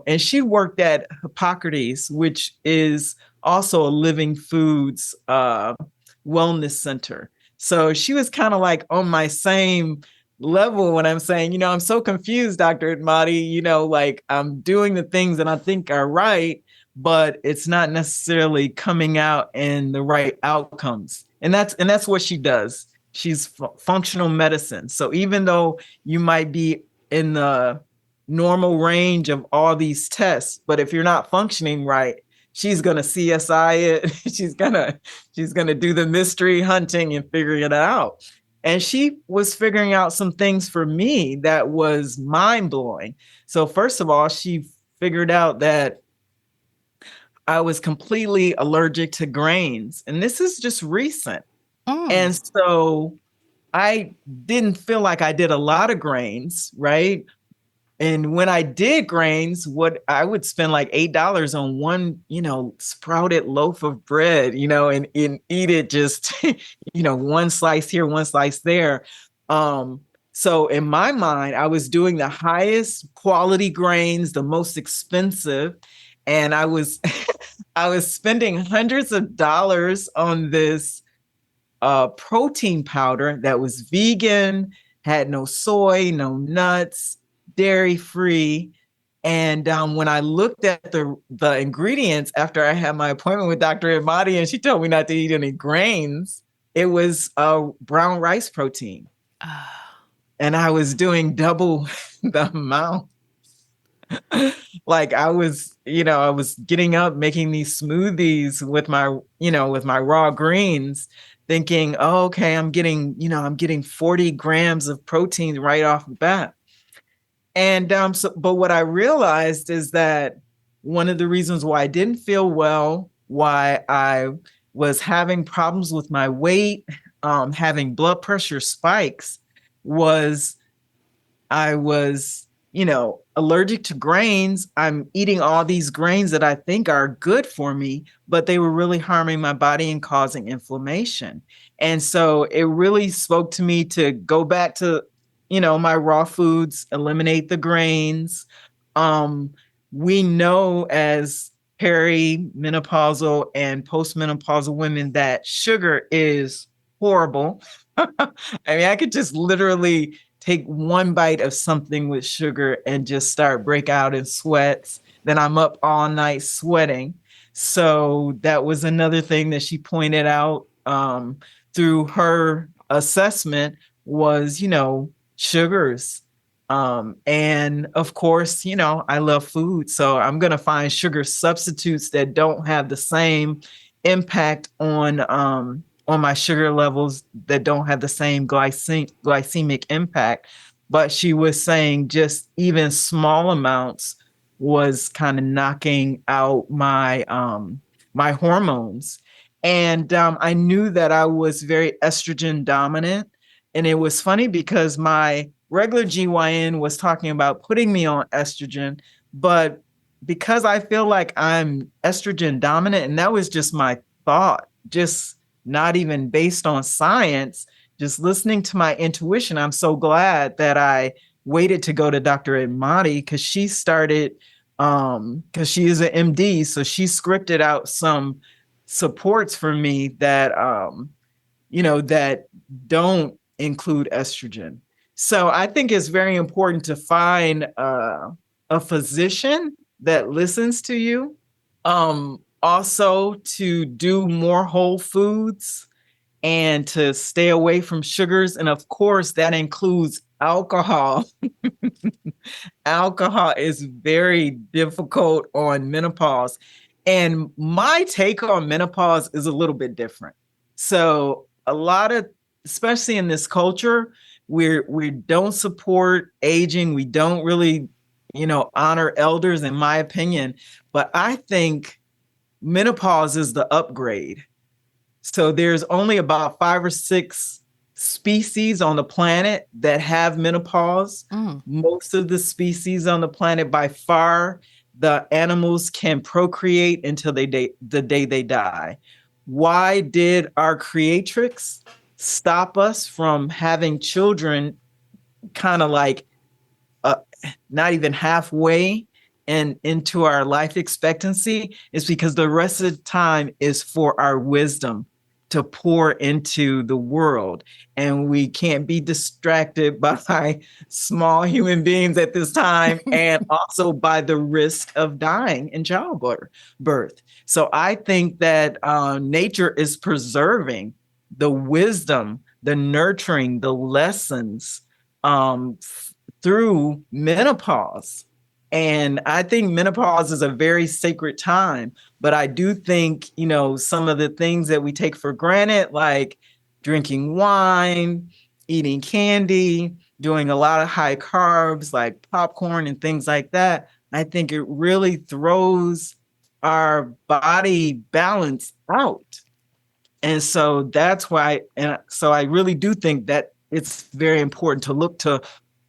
and she worked at Hippocrates, which is also a living foods wellness center. So she was kind of like on my same level when I'm saying, I'm so confused, Dr. Imadi, like I'm doing the things that I think are right, but it's not necessarily coming out in the right outcomes. And that's what she does. She's functional medicine. So even though you might be in the normal range of all these tests, but if you're not functioning right, she's gonna CSI it. she's gonna do the mystery hunting and figuring it out. And she was figuring out some things for me that was mind blowing. So first of all, she figured out that I was completely allergic to grains, and this is just recent. Mm. And so I didn't feel like I did a lot of grains, right? And when I did grains, what I would spend like $8 on one, sprouted loaf of bread, and eat it just, one slice here, one slice there. So in my mind, I was doing the highest quality grains, the most expensive, and I was I was spending hundreds of dollars on this protein powder that was vegan, had no soy, no nuts, dairy free. And when I looked at the ingredients after I had my appointment with Dr. Imadi and she told me not to eat any grains, it was brown rice protein. And I was doing double the amount. Like I was getting up making these smoothies with my raw greens, thinking, oh, okay, I'm getting 40 grams of protein right off the bat. And but what I realized is that one of the reasons why I didn't feel well, why I was having problems with my weight, having blood pressure spikes, was I was, allergic to grains. I'm eating all these grains that I think are good for me, but they were really harming my body and causing inflammation. And so it really spoke to me to go back to, my raw foods, eliminate the grains. Um, we know as perimenopausal and postmenopausal women that sugar is horrible. I mean, I could just literally take one bite of something with sugar and just start break out in sweats. Then I'm up all night sweating. So that was another thing that she pointed out through her assessment was, sugars. And of course, I love food. So I'm going to find sugar substitutes that don't have the same impact on my sugar levels, that don't have the same glycemic impact. But she was saying just even small amounts was kind of knocking out my hormones. And I knew that I was very estrogen dominant. And it was funny because my regular GYN was talking about putting me on estrogen, but because I feel like I'm estrogen dominant, and that was just my thought, just not even based on science, just listening to my intuition. I'm so glad that I waited to go to Dr. Edmati because she started, because she is an MD, so she scripted out some supports for me that, that don't include estrogen. So I think it's very important to find a physician that listens to you. Also, to do more whole foods and to stay away from sugars. And of course, that includes alcohol. Alcohol is very difficult on menopause. And my take on menopause is a little bit different. So, a lot of, especially in this culture, we don't support aging. We don't really, honor elders, in my opinion. But I think menopause is the upgrade. So there's only about 5 or 6 species on the planet that have menopause. Most of the species on the planet, by far, the animals can procreate until the day they die. Why did our creatrix stop us from having children kind of like not even halfway and into our life expectancy? Is because the rest of the time is for our wisdom to pour into the world. And we can't be distracted by small human beings at this time, and also by the risk of dying in childbirth. So I think that nature is preserving the wisdom, the nurturing, the lessons through menopause. And I think menopause is a very sacred time. But I do think, some of the things that we take for granted, like drinking wine, eating candy, doing a lot of high carbs, like popcorn and things like that, I think it really throws our body balance out. And so that's why, and so I really do think that it's very important to look to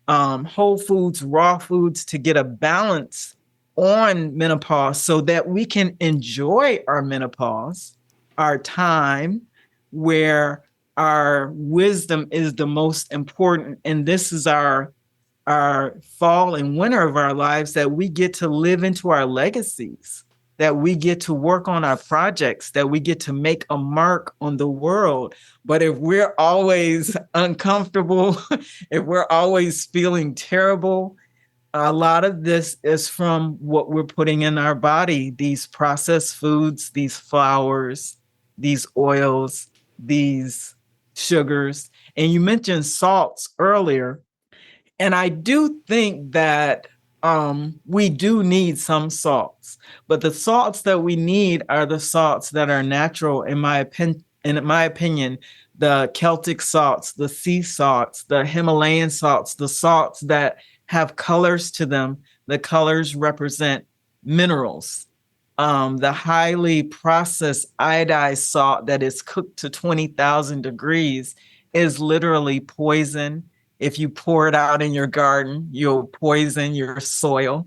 whole foods, raw foods, to get a balance on menopause so that we can enjoy our menopause, our time where our wisdom is the most important. And this is our fall and winter of our lives, that we get to live into our legacies, that we get to work on our projects, that we get to make a mark on the world. But if we're always uncomfortable, if we're always feeling terrible, a lot of this is from what we're putting in our body, these processed foods, these flours, these oils, these sugars. And you mentioned salts earlier. And I do think that we do need some salts, but the salts that we need are the salts that are natural, in my opinion. The Celtic salts, the sea salts, the Himalayan salts, the salts that have colors to them. The colors represent minerals. The highly processed iodized salt that is cooked to 20,000 degrees is literally poison. If you pour it out in your garden, you'll poison your soil.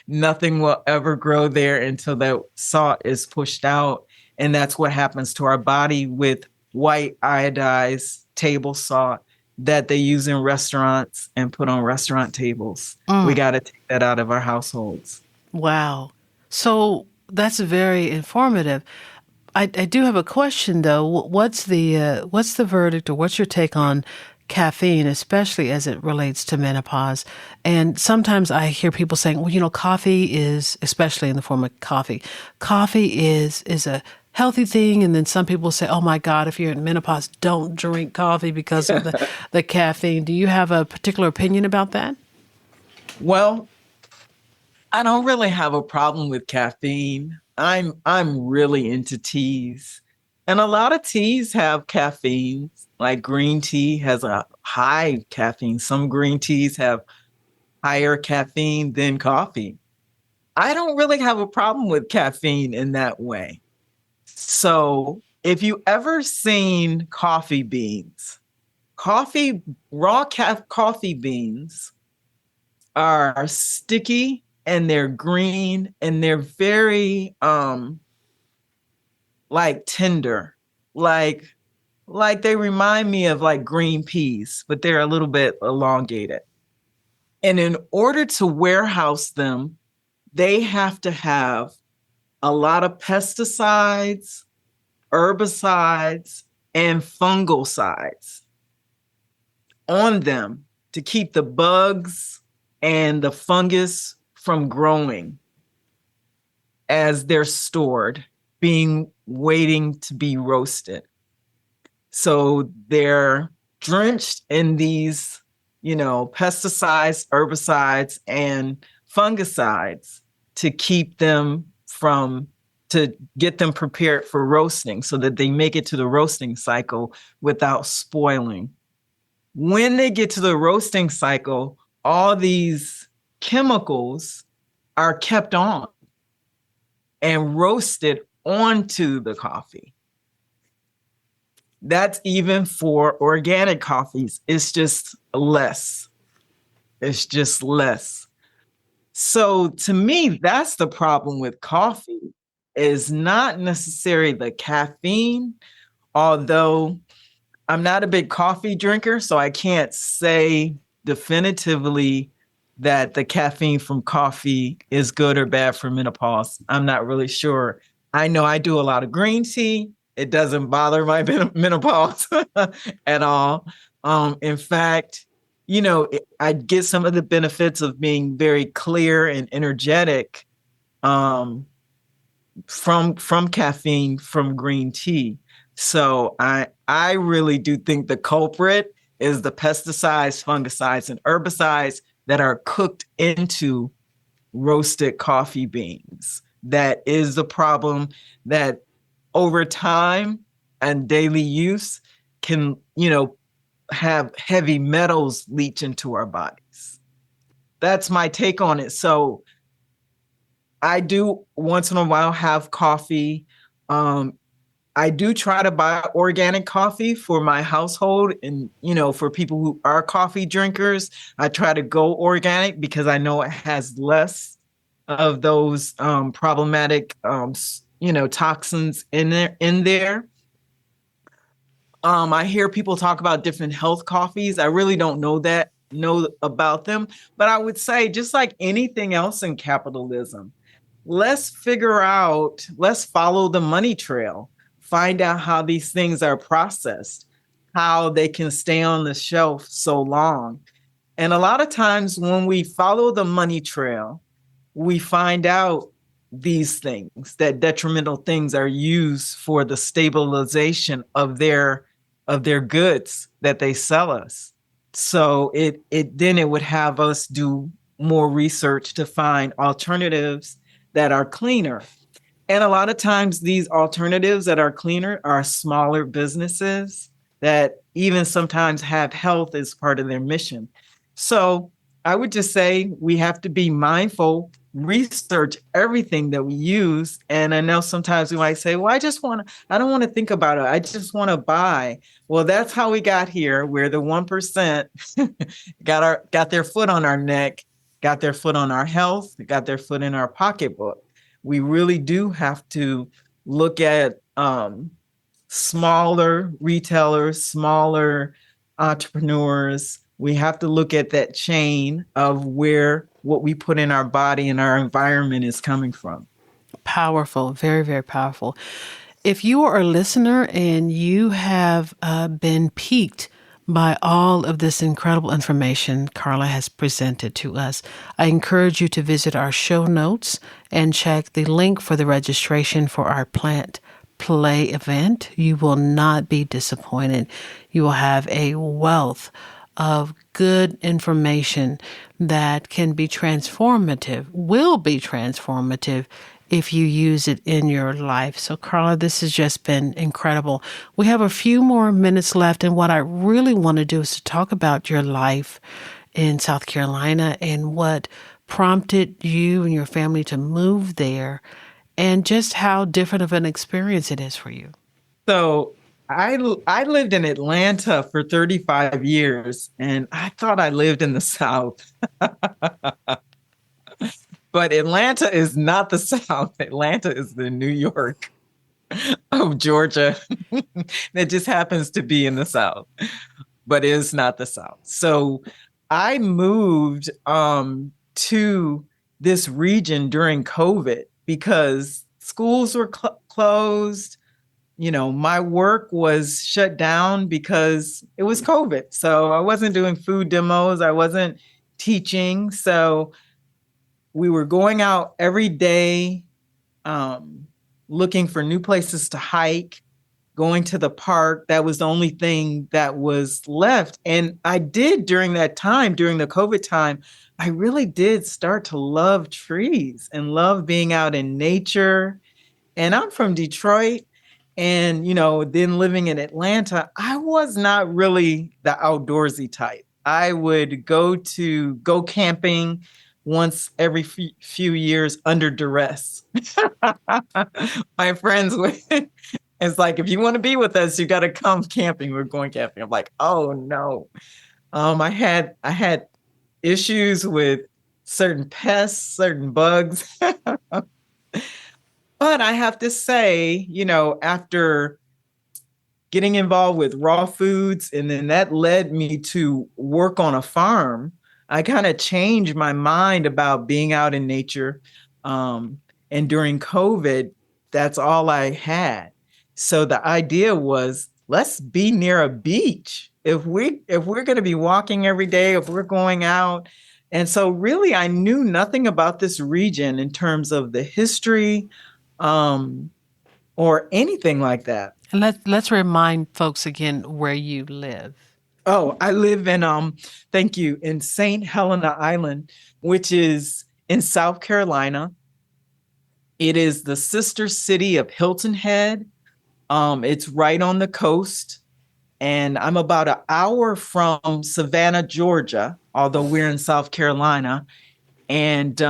Nothing will ever grow there until that salt is pushed out. And that's what happens to our body with white iodized table salt that they use in restaurants and put on restaurant tables. We got to take that out of our households. Wow. So that's very informative. I do have a question, though. What's the verdict, or what's your take on caffeine, especially as it relates to menopause? And sometimes I hear people saying, well, coffee is, especially in the form of coffee is a healthy thing. And then some people say, oh my God, if you're in menopause, don't drink coffee because of the caffeine. Do you have a particular opinion about that? Well, I don't really have a problem with caffeine. I'm really into teas. And a lot of teas have caffeine, like green tea has a high caffeine. Some green teas have higher caffeine than coffee. I don't really have a problem with caffeine in that way. So if you ever seen coffee beans, Coffee beans are sticky and they're green and they're very like tender, like they remind me of like green peas, but they're a little bit elongated. And in order to warehouse them, they have to have a lot of pesticides, herbicides, and fungicides on them to keep the bugs and the fungus from growing as they're stored, waiting to be roasted. So they're drenched in these, pesticides, herbicides, and fungicides to keep them to get them prepared for roasting so that they make it to the roasting cycle without spoiling. When they get to the roasting cycle, all these chemicals are kept on and roasted onto the coffee. That's even for organic coffees. It's just less. It's just less. So to me, that's the problem with coffee, is not necessarily the caffeine, although I'm not a big coffee drinker, so I can't say definitively that the caffeine from coffee is good or bad for menopause. I'm not really sure. I know I do a lot of green tea. It doesn't bother my menopause at all. In fact, I get some of the benefits of being very clear and energetic from caffeine from green tea. So I really do think the culprit is the pesticides, fungicides, and herbicides that are cooked into roasted coffee beans. That is the problem that over time and daily use can, have heavy metals leach into our bodies. That's my take on it. So I do once in a while have coffee. I do try to buy organic coffee for my household, and for people who are coffee drinkers, I try to go organic because I know it has less of those problematic toxins in there. I hear people talk about different health coffees. I really don't know about them, but I would say, just like anything else in capitalism, let's follow the money trail, find out how these things are processed, how they can stay on the shelf so long. And a lot of times when we follow the money trail, we find out these things, that detrimental things are used for the stabilization of their goods that they sell us. So it would have us do more research to find alternatives that are cleaner. And a lot of times these alternatives that are cleaner are smaller businesses that even sometimes have health as part of their mission. So I would just say we have to be mindful, research everything that we use. And I know sometimes we might say, well, I don't want to think about it. I just want to buy. Well, that's how we got here, where the 1% got their foot on our neck, got their foot on our health, got their foot in our pocketbook. We really do have to look at smaller retailers, smaller entrepreneurs. We have to look at that chain of where what we put in our body and our environment is coming from. Powerful, very, very powerful. If you are a listener and you have been piqued by all of this incredible information Carla has presented to us, I encourage you to visit our show notes and check the link for the registration for our Plant Play event. You will not be disappointed. You will have a wealth of good information that can be transformative, will be transformative if you use it in your life. So, Carla, this has just been incredible. We have a few more minutes left, and what I really want to do is to talk about your life in South Carolina and what prompted you and your family to move there, and just how different of an experience it is for you. So I lived in Atlanta for 35 years, and I thought I lived in the South. But Atlanta is not the South. Atlanta is the New York of Georgia. That just happens to be in the South, but is not the South. So I moved to this region during COVID because schools were closed. You know, my work was shut down because it was COVID. So I wasn't doing food demos, I wasn't teaching. So we were going out every day, um, looking for new places to hike, going to the park. That was the only thing that was left. And I did during that time, during the COVID time, I really did start to love trees and love being out in nature. And I'm from Detroit. And, you know, then living in Atlanta, I was not really the outdoorsy type. I would go camping once every few years under duress. My friends would, it's like, if you want to be with us, you got to come camping. We're going camping. I'm like, oh no. I had issues with certain pests, certain bugs. But I have to say, you know, after getting involved with raw foods, and then that led me to work on a farm, I kind of changed my mind about being out in nature. And during COVID, that's all I had. So the idea was, let's be near a beach. If we're going to be walking every day, if we're going out. And so really I knew nothing about this region in terms of the history, um, or anything like that. And let's remind folks again where you live. Oh, I live in thank you, in St. Helena Island, which is in South Carolina. It is the sister city of Hilton Head. It's right on the coast, and I'm about an hour from Savannah, Georgia, although we're in South Carolina, and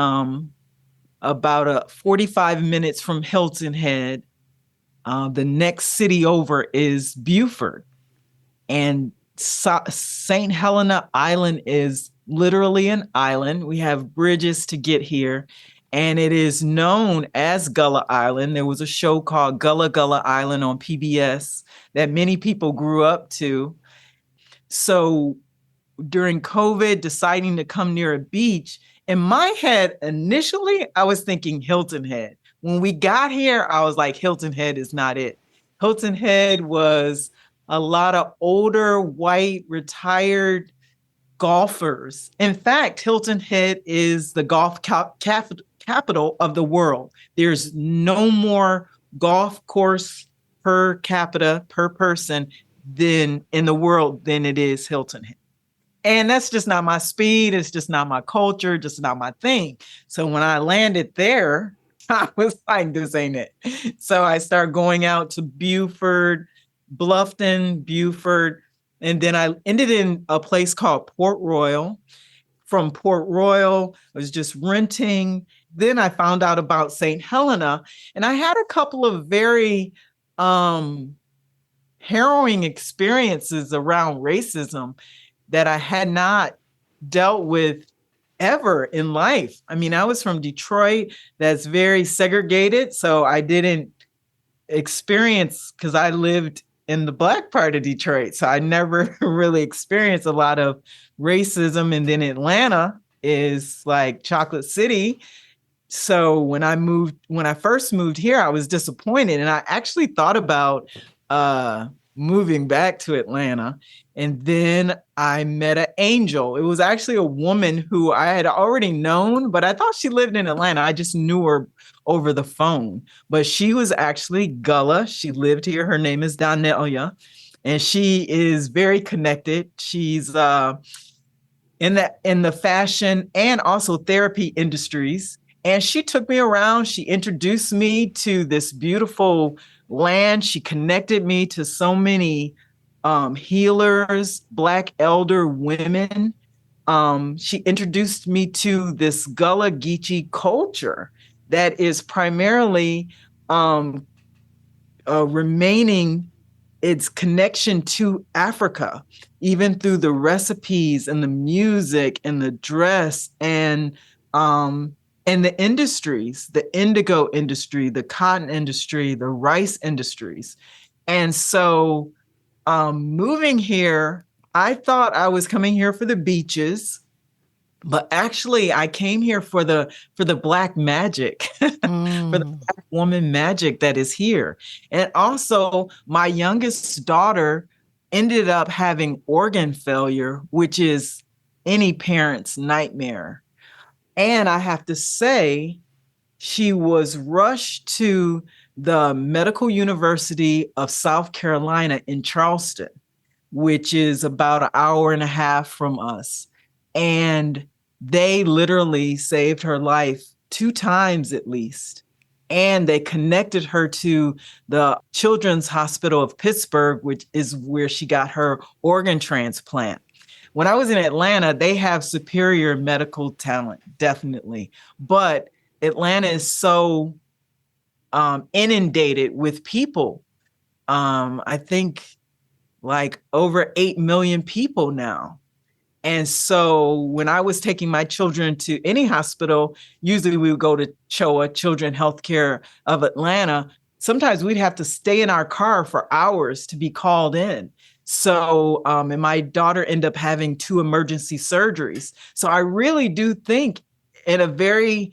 about 45 minutes from Hilton Head. The next city over is Beaufort, and St. Helena Island is literally an island. We have bridges to get here, and it is known as Gullah Island. There was a show called Gullah Gullah Island on PBS that many people grew up to. So during COVID, deciding to come near a beach, in my head, initially, I was thinking Hilton Head. When we got here, I was like, Hilton Head is not it. Hilton Head was a lot of older, white, retired golfers. In fact, Hilton Head is the golf capital of the world. There's no more golf course per capita, per person, than in the world than it is Hilton Head. And that's just not my speed. It's just not my culture, just not my thing. So when I landed there, I was like, this ain't it. So I started going out to Beaufort, Bluffton, Beaufort, and then I ended in a place called Port Royal. From Port Royal, I was just renting. Then I found out about St. Helena, and I had a couple of very harrowing experiences around racism that I had not dealt with ever in life. I mean, I was from Detroit, that's very segregated. So I didn't experience, because I lived in the Black part of Detroit. So I never really experienced a lot of racism. And then Atlanta is like Chocolate City. So when I first moved here, I was disappointed. And I actually thought about moving back to Atlanta. And then I met an angel. It was actually a woman who I had already known, but I thought she lived in Atlanta. I just knew her over the phone. But she was actually Gullah. She lived here. Her name is Danelia, and she is very connected. She's in the fashion and also therapy industries. And she took me around. She introduced me to this beautiful land. She connected me to so many healers, Black elder women. She introduced me to this Gullah Geechee culture that is primarily remaining its connection to Africa, even through the recipes and the music and the dress and the industries, the indigo industry, the cotton industry, the rice industries. And so moving here, I thought I was coming here for the beaches, but actually I came here for the Black magic, for the Black woman magic that is here. And also my youngest daughter ended up having organ failure, which is any parent's nightmare. And I have to say, she was rushed to the Medical University of South Carolina in Charleston, which is about an hour and a half from us. And they literally saved her life 2 times at least. And they connected her to the Children's Hospital of Pittsburgh, which is where she got her organ transplant. When I was in Atlanta, they have superior medical talent, definitely. But Atlanta is so inundated with people. I think like over 8 million people now. And so when I was taking my children to any hospital, usually we would go to CHOA, Children Healthcare of Atlanta. Sometimes we'd have to stay in our car for hours to be called in. So, and my daughter ended up having 2 emergency surgeries. So I really do think in a very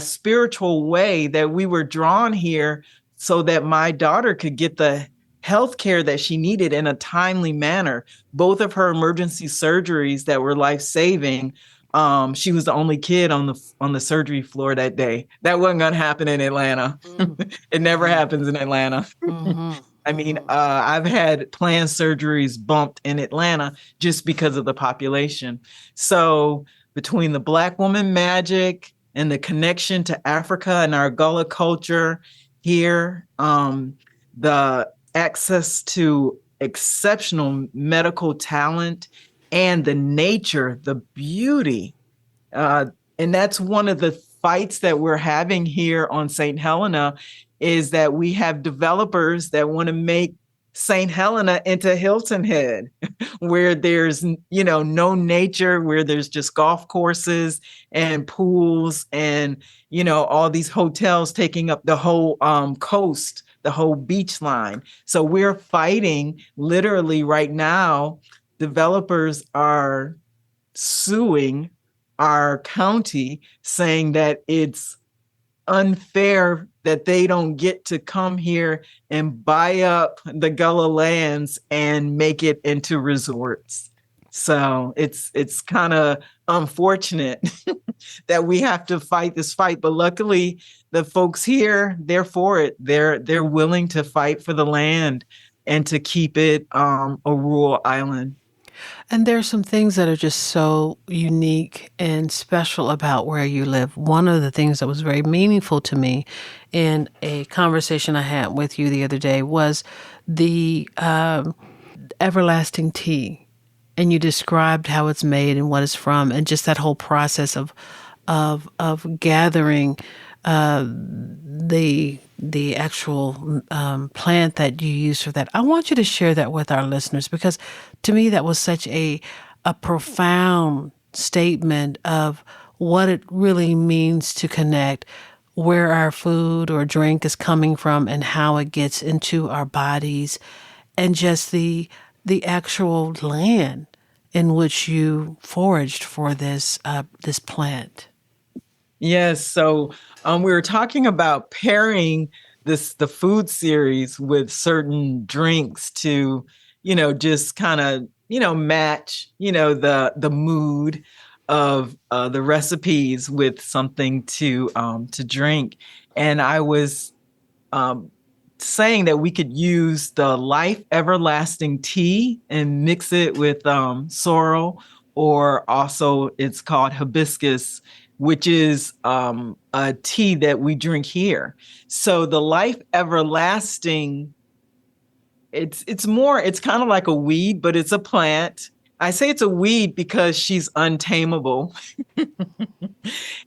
spiritual way that we were drawn here so that my daughter could get the health care that she needed in a timely manner. Both of her emergency surgeries that were life-saving, she was the only kid on the surgery floor that day. That wasn't going to happen in Atlanta. It never happens in Atlanta. I mean, I've had planned surgeries bumped in Atlanta just because of the population. So between the Black woman magic and the connection to Africa and our Gullah culture here, the access to exceptional medical talent and the nature, the beauty. And that's one of the fights that we're having here on St. Helena is that we have developers that want to make St. Helena into Hilton Head, where there's, no nature, where there's just golf courses and pools and, all these hotels taking up the whole coast, the whole beach line. So we're fighting literally right now. Developers are suing our county saying that it's unfair that they don't get to come here and buy up the Gullah lands and make it into resorts. So it's kind of unfortunate that we have to fight this fight, but luckily the folks here, they're for it. They're willing to fight for the land and to keep it a rural island. And there are some things that are just so unique and special about where you live. One of the things that was very meaningful to me in a conversation I had with you the other day was the everlasting tea. And you described how it's made and what it's from, and just that whole process of gathering the actual plant that you use for that. I want you to share that with our listeners, because to me that was such a profound statement of what it really means to connect where our food or drink is coming from and how it gets into our bodies, and just the actual land in which you foraged for this plant. Yes. So we were talking about pairing the food series with certain drinks to, just kind of, match, the mood of the recipes with something to drink. And I was saying that we could use the Life Everlasting tea and mix it with sorrel, or also it's called hibiscus, which is a tea that we drink here. So the Life Everlasting, it's kind of like a weed, but it's a plant. I say it's a weed because she's untamable.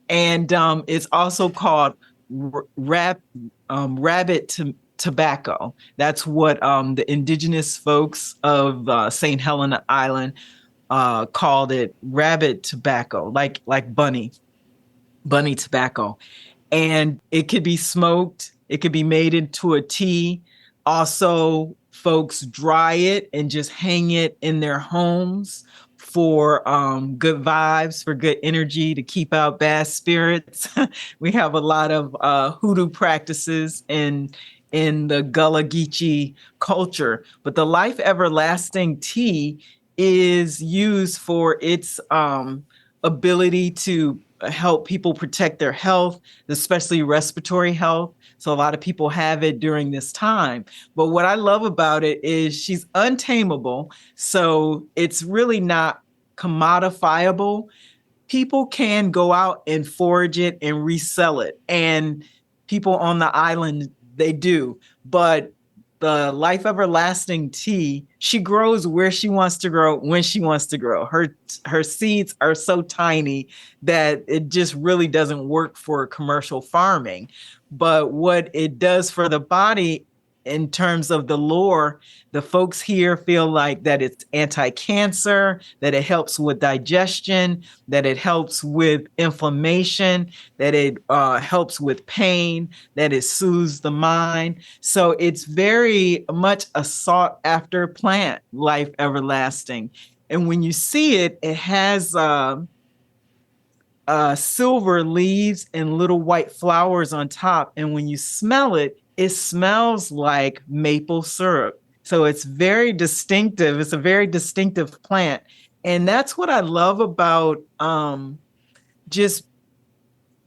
And it's also called rabbit tobacco. That's what the indigenous folks of St. Helena Island called it, rabbit tobacco, like bunny tobacco. And it could be smoked. It could be made into a tea. Also, folks dry it and just hang it in their homes for good vibes, for good energy, to keep out bad spirits. We have a lot of hoodoo practices in the Gullah Geechee culture, but the Life Everlasting tea is used for its ability to help people protect their health, especially respiratory health. So a lot of people have it during this time. But what I love about it is she's untamable. So it's really not commodifiable. People can go out and forage it and resell it. And people on the island, they do. But the Life Everlasting tea, she grows where she wants to grow, when she wants to grow. Her seeds are so tiny that it just really doesn't work for commercial farming. But what it does for the body in terms of the lore, the folks here feel like that it's anti-cancer, that it helps with digestion, that it helps with inflammation, that it helps with pain, that it soothes the mind. So it's very much a sought after plant, Life Everlasting. And when you see it, it has silver leaves and little white flowers on top. And when you smell it, it smells like maple syrup. So it's very distinctive. It's a very distinctive plant. And that's what I love about just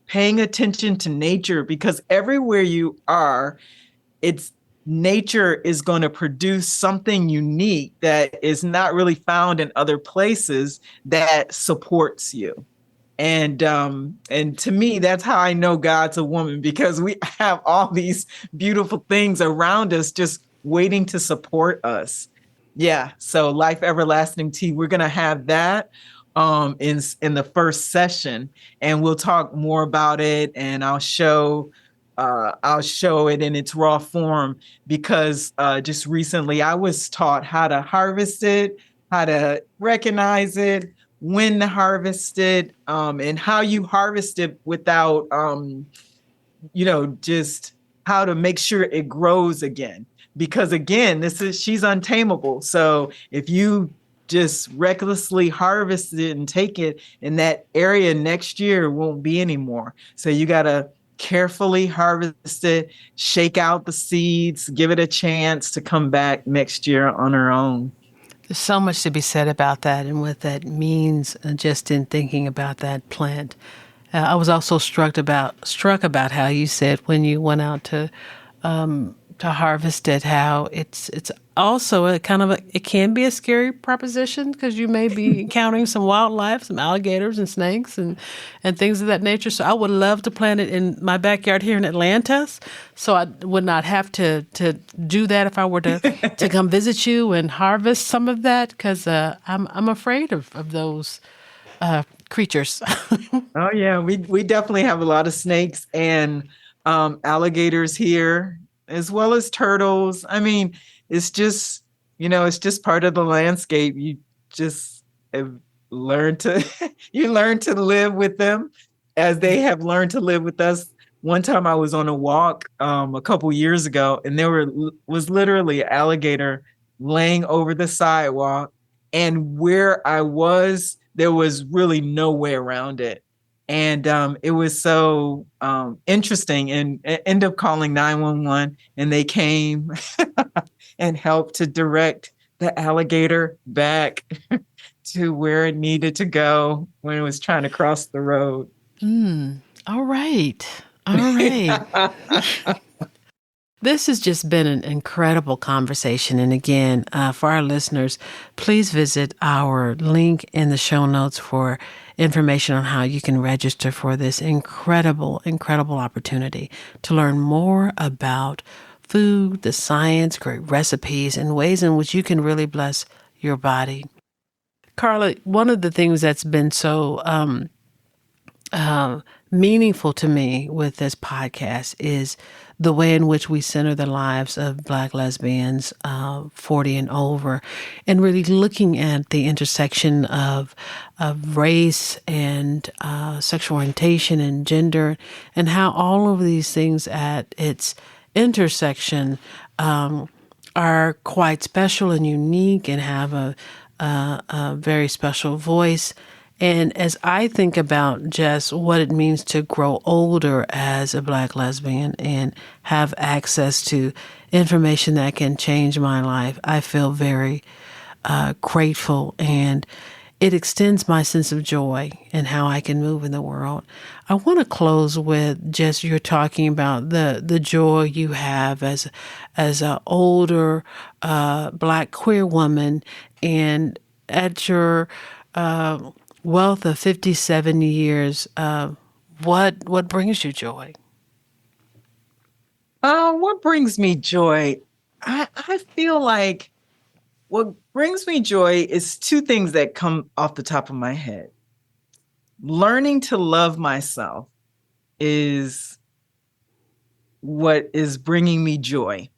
paying attention to nature, because everywhere you are, it's nature is going to produce something unique that is not really found in other places that supports you. And to me, that's how I know God's a woman, because we have all these beautiful things around us just waiting to support us. Yeah. So Life Everlasting Tea, we're gonna have that in the first session, and we'll talk more about it, and I'll show it in its raw form, because just recently I was taught how to harvest it, how to recognize it, when to harvest it, and how you harvest it without, just how to make sure it grows again. Because again, she's untamable. So if you just recklessly harvest it and take it, in that area next year won't be anymore. So you got to carefully harvest it, shake out the seeds, give it a chance to come back next year on her own. There's so much to be said about that and what that means, just in thinking about that plant. I was also struck about how you said when you went out to harvest it, how it's also it can be a scary proposition, because you may be encountering some wildlife, some alligators and snakes and things of that nature. So I would love to plant it in my backyard here in Atlanta, so I would not have to do that if I were to come visit you and harvest some of that, because I'm afraid of those creatures. Oh yeah, we definitely have a lot of snakes and alligators here, as well as turtles. I mean, it's just part of the landscape. You just have learned to you learn to live with them as they have learned to live with us. One time I was on a walk a couple years ago, and there was literally an alligator laying over the sidewalk, and where I was, there was really no way around it. And it was so interesting, and end up calling 911, and they came and helped to direct the alligator back to where it needed to go when it was trying to cross the road. All right. This has just been an incredible conversation. And again, for our listeners, please visit our link in the show notes for information on how you can register for this incredible opportunity to learn more about food, the science, great recipes, and ways in which you can really bless your body. Carla, one of the things that's been so meaningful to me with this podcast is the way in which we center the lives of Black lesbians 40 and over, and really looking at the intersection of race and sexual orientation and gender, and how all of these things at its intersection are quite special and unique and have a very special voice. And as I think about just what it means to grow older as a Black lesbian and have access to information that can change my life, I feel very grateful, and it extends my sense of joy and how I can move in the world. I want to close with just you're talking about the joy you have as an older Black queer woman, and at your wealth of 57 years, what brings you joy? What brings me joy? I feel like what brings me joy is two things that come off the top of my head. Learning to love myself is what is bringing me joy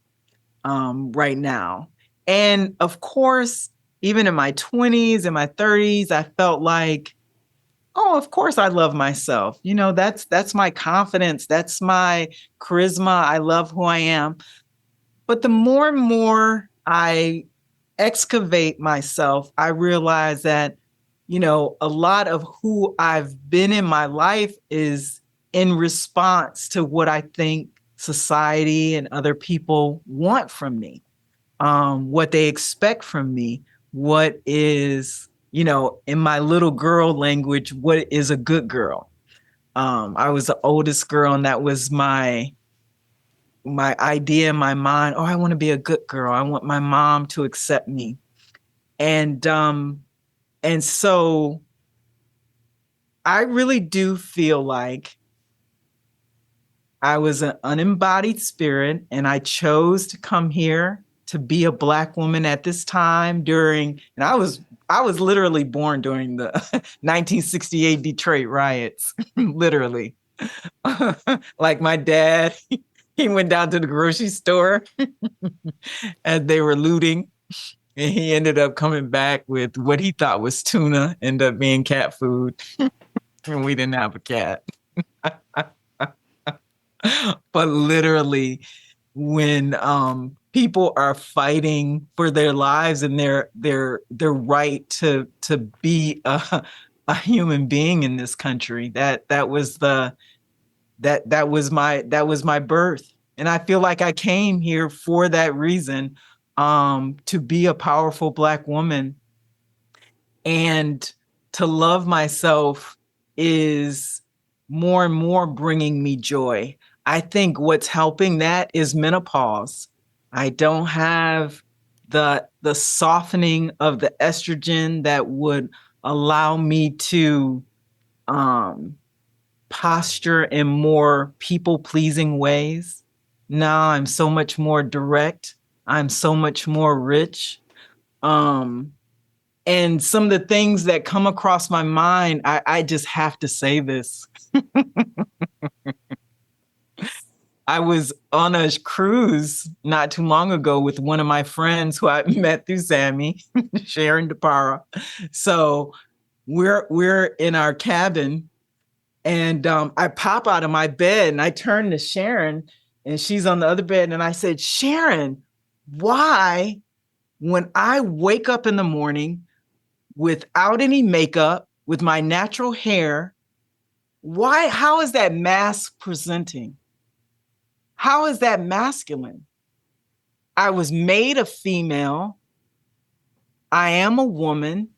right now. And of course, even in my 20s and my 30s, I felt like, oh, of course I love myself. You know, that's my confidence. That's my charisma. I love who I am. But the more and more I excavate myself, I realize that, you know, a lot of who I've been in my life is in response to what I think society and other people want from me, what they expect from me, what is, you know, in my little girl language, what is a good girl. I was the oldest girl, and that was my idea in my mind. Oh, I want to be a good girl. I want my mom to accept me. And so I really do feel like I was an unembodied spirit, and I chose to come here to be a Black woman at this time and I was literally born during the 1968 Detroit riots, literally. Like my dad, he went down to the grocery store and they were looting. And he ended up coming back with what he thought was tuna, ended up being cat food. And we didn't have a cat. But literally, when people are fighting for their lives and their right to be a human being in this country, that was my birth. And I feel like I came here for that reason, to be a powerful Black woman, and to love myself is more and more bringing me joy. I think what's helping that is menopause. I don't have the softening of the estrogen that would allow me to posture in more people-pleasing ways. Now I'm so much more direct. I'm so much more rich. And some of the things that come across my mind, I just have to say this. I was on a cruise not too long ago with one of my friends who I met through Sammy, Sharon DePara. So we're in our cabin, and I pop out of my bed and I turn to Sharon, and she's on the other bed. And I said, Sharon, why, when I wake up in the morning without any makeup, with my natural hair, how is that mask presenting? How is that masculine? I was made a female. I am a woman.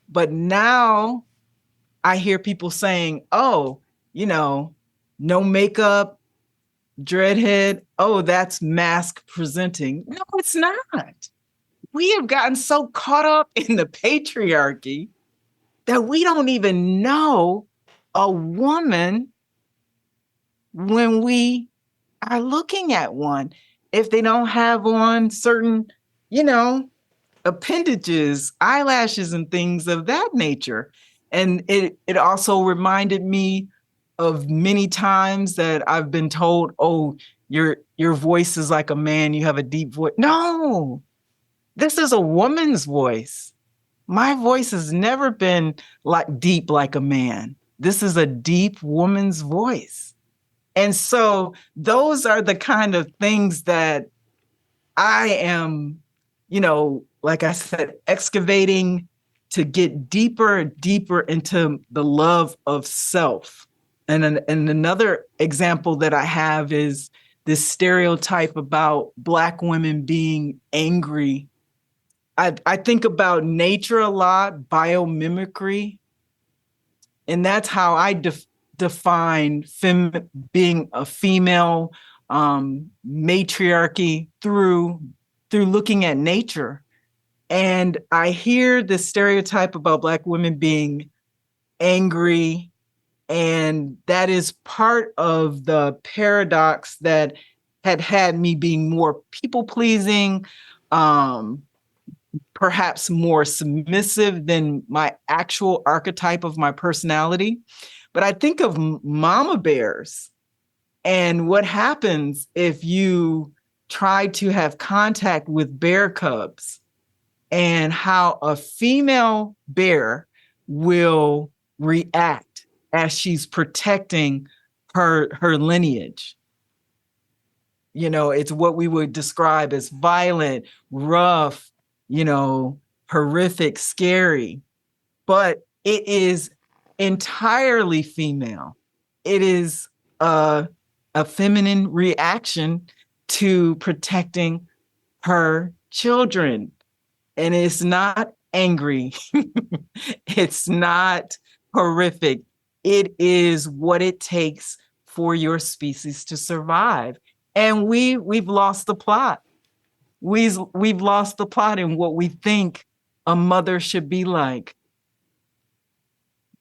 But now I hear people saying, oh, you know, no makeup, dreadhead. Oh, that's mask presenting. No, it's not. We have gotten so caught up in the patriarchy that we don't even know a woman when we are looking at one, if they don't have on certain, you know, appendages, eyelashes, and things of that nature. And it also reminded me of many times that I've been told, oh, your voice is like a man, you have a deep voice. No, this is a woman's voice. My voice has never been like deep like a man. This is a deep woman's voice. And so those are the kind of things that I am, like I said, excavating to get deeper and deeper into the love of self. And another example that I have is this stereotype about Black women being angry. I think about nature a lot, biomimicry, and that's how I define being a female, matriarchy through looking at nature. And I hear the stereotype about Black women being angry, and that is part of the paradox that had me being more people pleasing, perhaps more submissive than my actual archetype of my personality. But I think of mama bears and what happens if you try to have contact with bear cubs, and how a female bear will react as she's protecting her lineage. It's what we would describe as violent, rough, horrific, scary, but it is entirely female. It is a feminine reaction to protecting her children. And it's not angry. It's not horrific. It is what it takes for your species to survive. And we've lost the plot. We've lost the plot in what we think a mother should be like.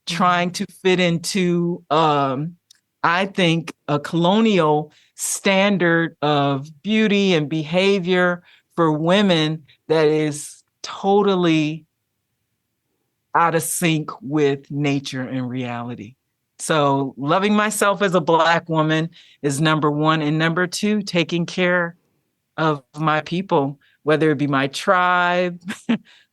Trying to fit into, I think, a colonial standard of beauty and behavior for women that is totally out of sync with nature and reality. So loving myself as a Black woman is number one. And number two, taking care of my people, whether it be my tribe,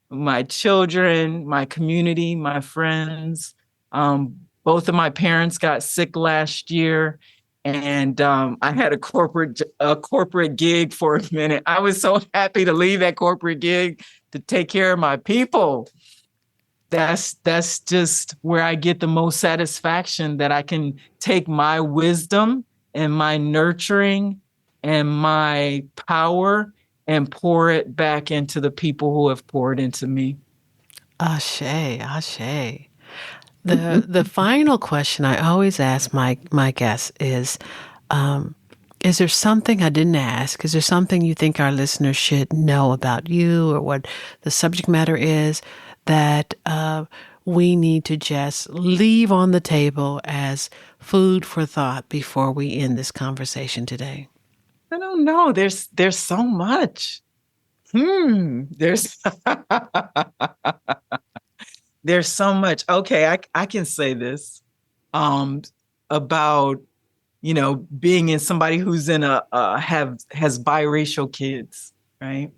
my children, my community, my friends. Both of my parents got sick last year, and I had a corporate gig for a minute. I was so happy to leave that corporate gig to take care of my people. That's just where I get the most satisfaction, that I can take my wisdom and my nurturing and my power and pour it back into the people who have poured into me. Ashe, ashe. The final question I always ask my guests is there something I didn't ask? Is there something you think our listeners should know about you, or what the subject matter is that we need to just leave on the table as food for thought before we end this conversation today? I don't know. There's so much. There's there's so much. Okay, I can say this about being in somebody who's in has biracial kids, right?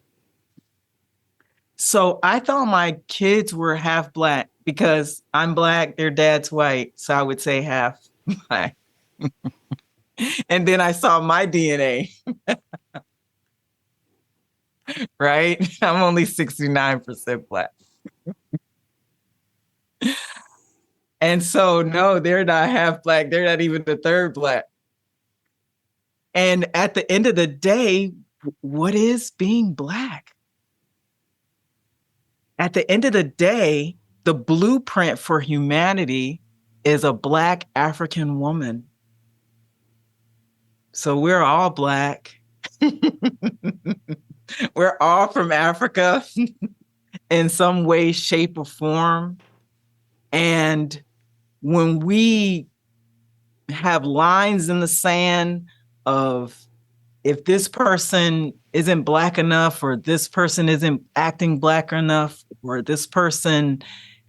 So I thought my kids were half Black because I'm Black, their dad's white, so I would say half Black. And then I saw my DNA, right? I'm only 69% Black. And so, no, they're not half Black. They're not even the third Black. And at the end of the day, what is being Black? At the end of the day, the blueprint for humanity is a Black African woman. So we're all Black. We're all from Africa in some way, shape, or form. And when we have lines in the sand of, if this person isn't Black enough, or this person isn't acting Black enough, or this person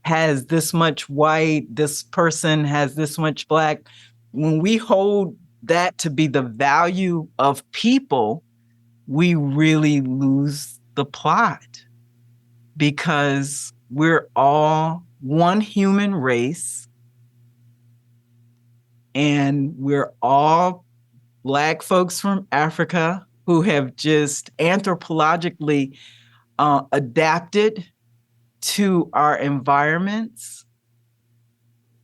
has this much white, this person has this much black. When we hold that to be the value of people, we really lose the plot, because we're all one human race, and we're all Black folks from Africa who have just anthropologically adapted to our environments.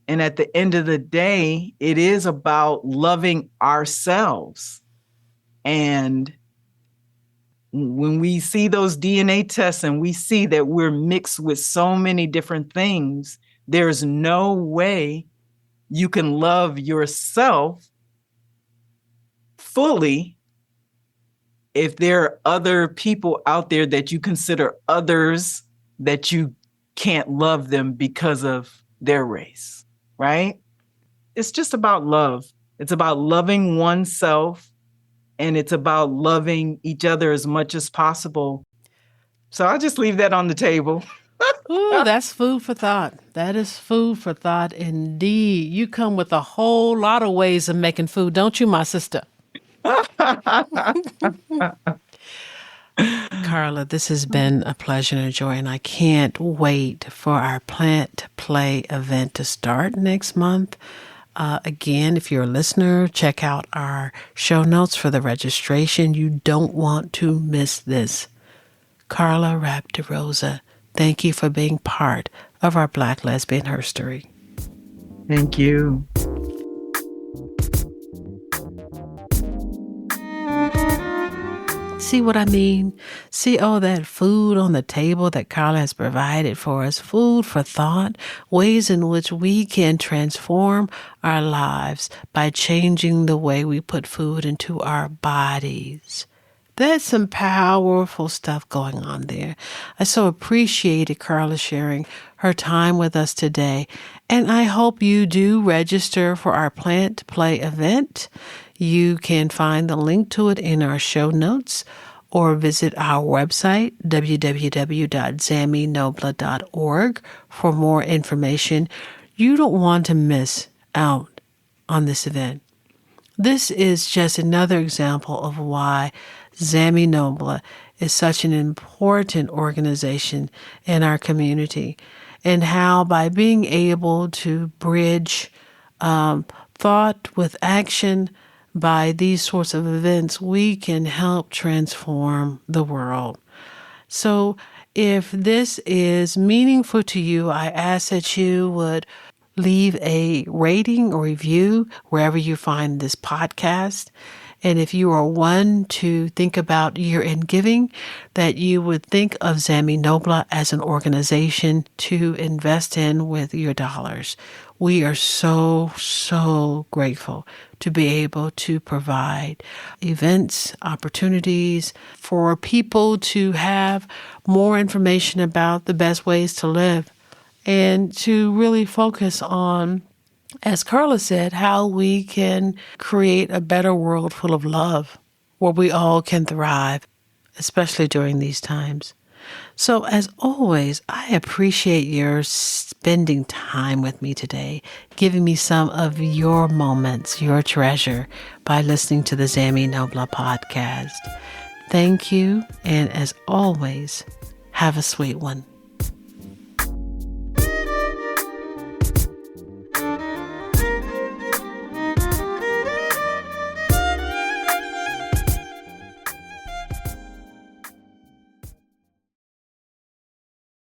And at the end of the day, it is about loving ourselves. And when we see those DNA tests and we see that we're mixed with so many different things, there's no way you can love yourself fully if there are other people out there that you consider others, that you can't love them because of their race, right? It's just about love. It's about loving oneself, and it's about loving each other as much as possible. So I'll just leave that on the table. Ooh, that's food for thought. That is food for thought indeed. You come with a whole lot of ways of making food, don't you, my sister? Carla, this has been a pleasure and a joy, and I can't wait for our Plant Play event to start next month. Again, if you're a listener, check out our show notes for the registration. You don't want to miss this. Carla Rabb DeRosa, thank you for being part of our Black lesbian history. Thank you. See what I mean? See all that food on the table that Carla has provided for us, food for thought, ways in which we can transform our lives by changing the way we put food into our bodies. There's some powerful stuff going on there. I so appreciated Carla sharing her time with us today, and I hope you do register for our Plant Play event. You can find the link to it in our show notes or visit our website, www.zaminobla.org, for more information. You don't want to miss out on this event. This is just another example of why Zami Nobla is such an important organization in our community, and how by being able to bridge thought with action by these sorts of events, we can help transform the world. So if this is meaningful to you, I ask that you would leave a rating or review wherever you find this podcast. And if you are one to think about year-end giving, that you would think of Zami Nobla as an organization to invest in with your dollars. We are so, so grateful to be able to provide events, opportunities for people to have more information about the best ways to live, and to really focus on, as Carla said, how we can create a better world full of love where we all can thrive, especially during these times. So as always, I appreciate your spending time with me today, giving me some of your moments, your treasure, by listening to the Zami Nobla podcast. Thank you, and as always, have a sweet one.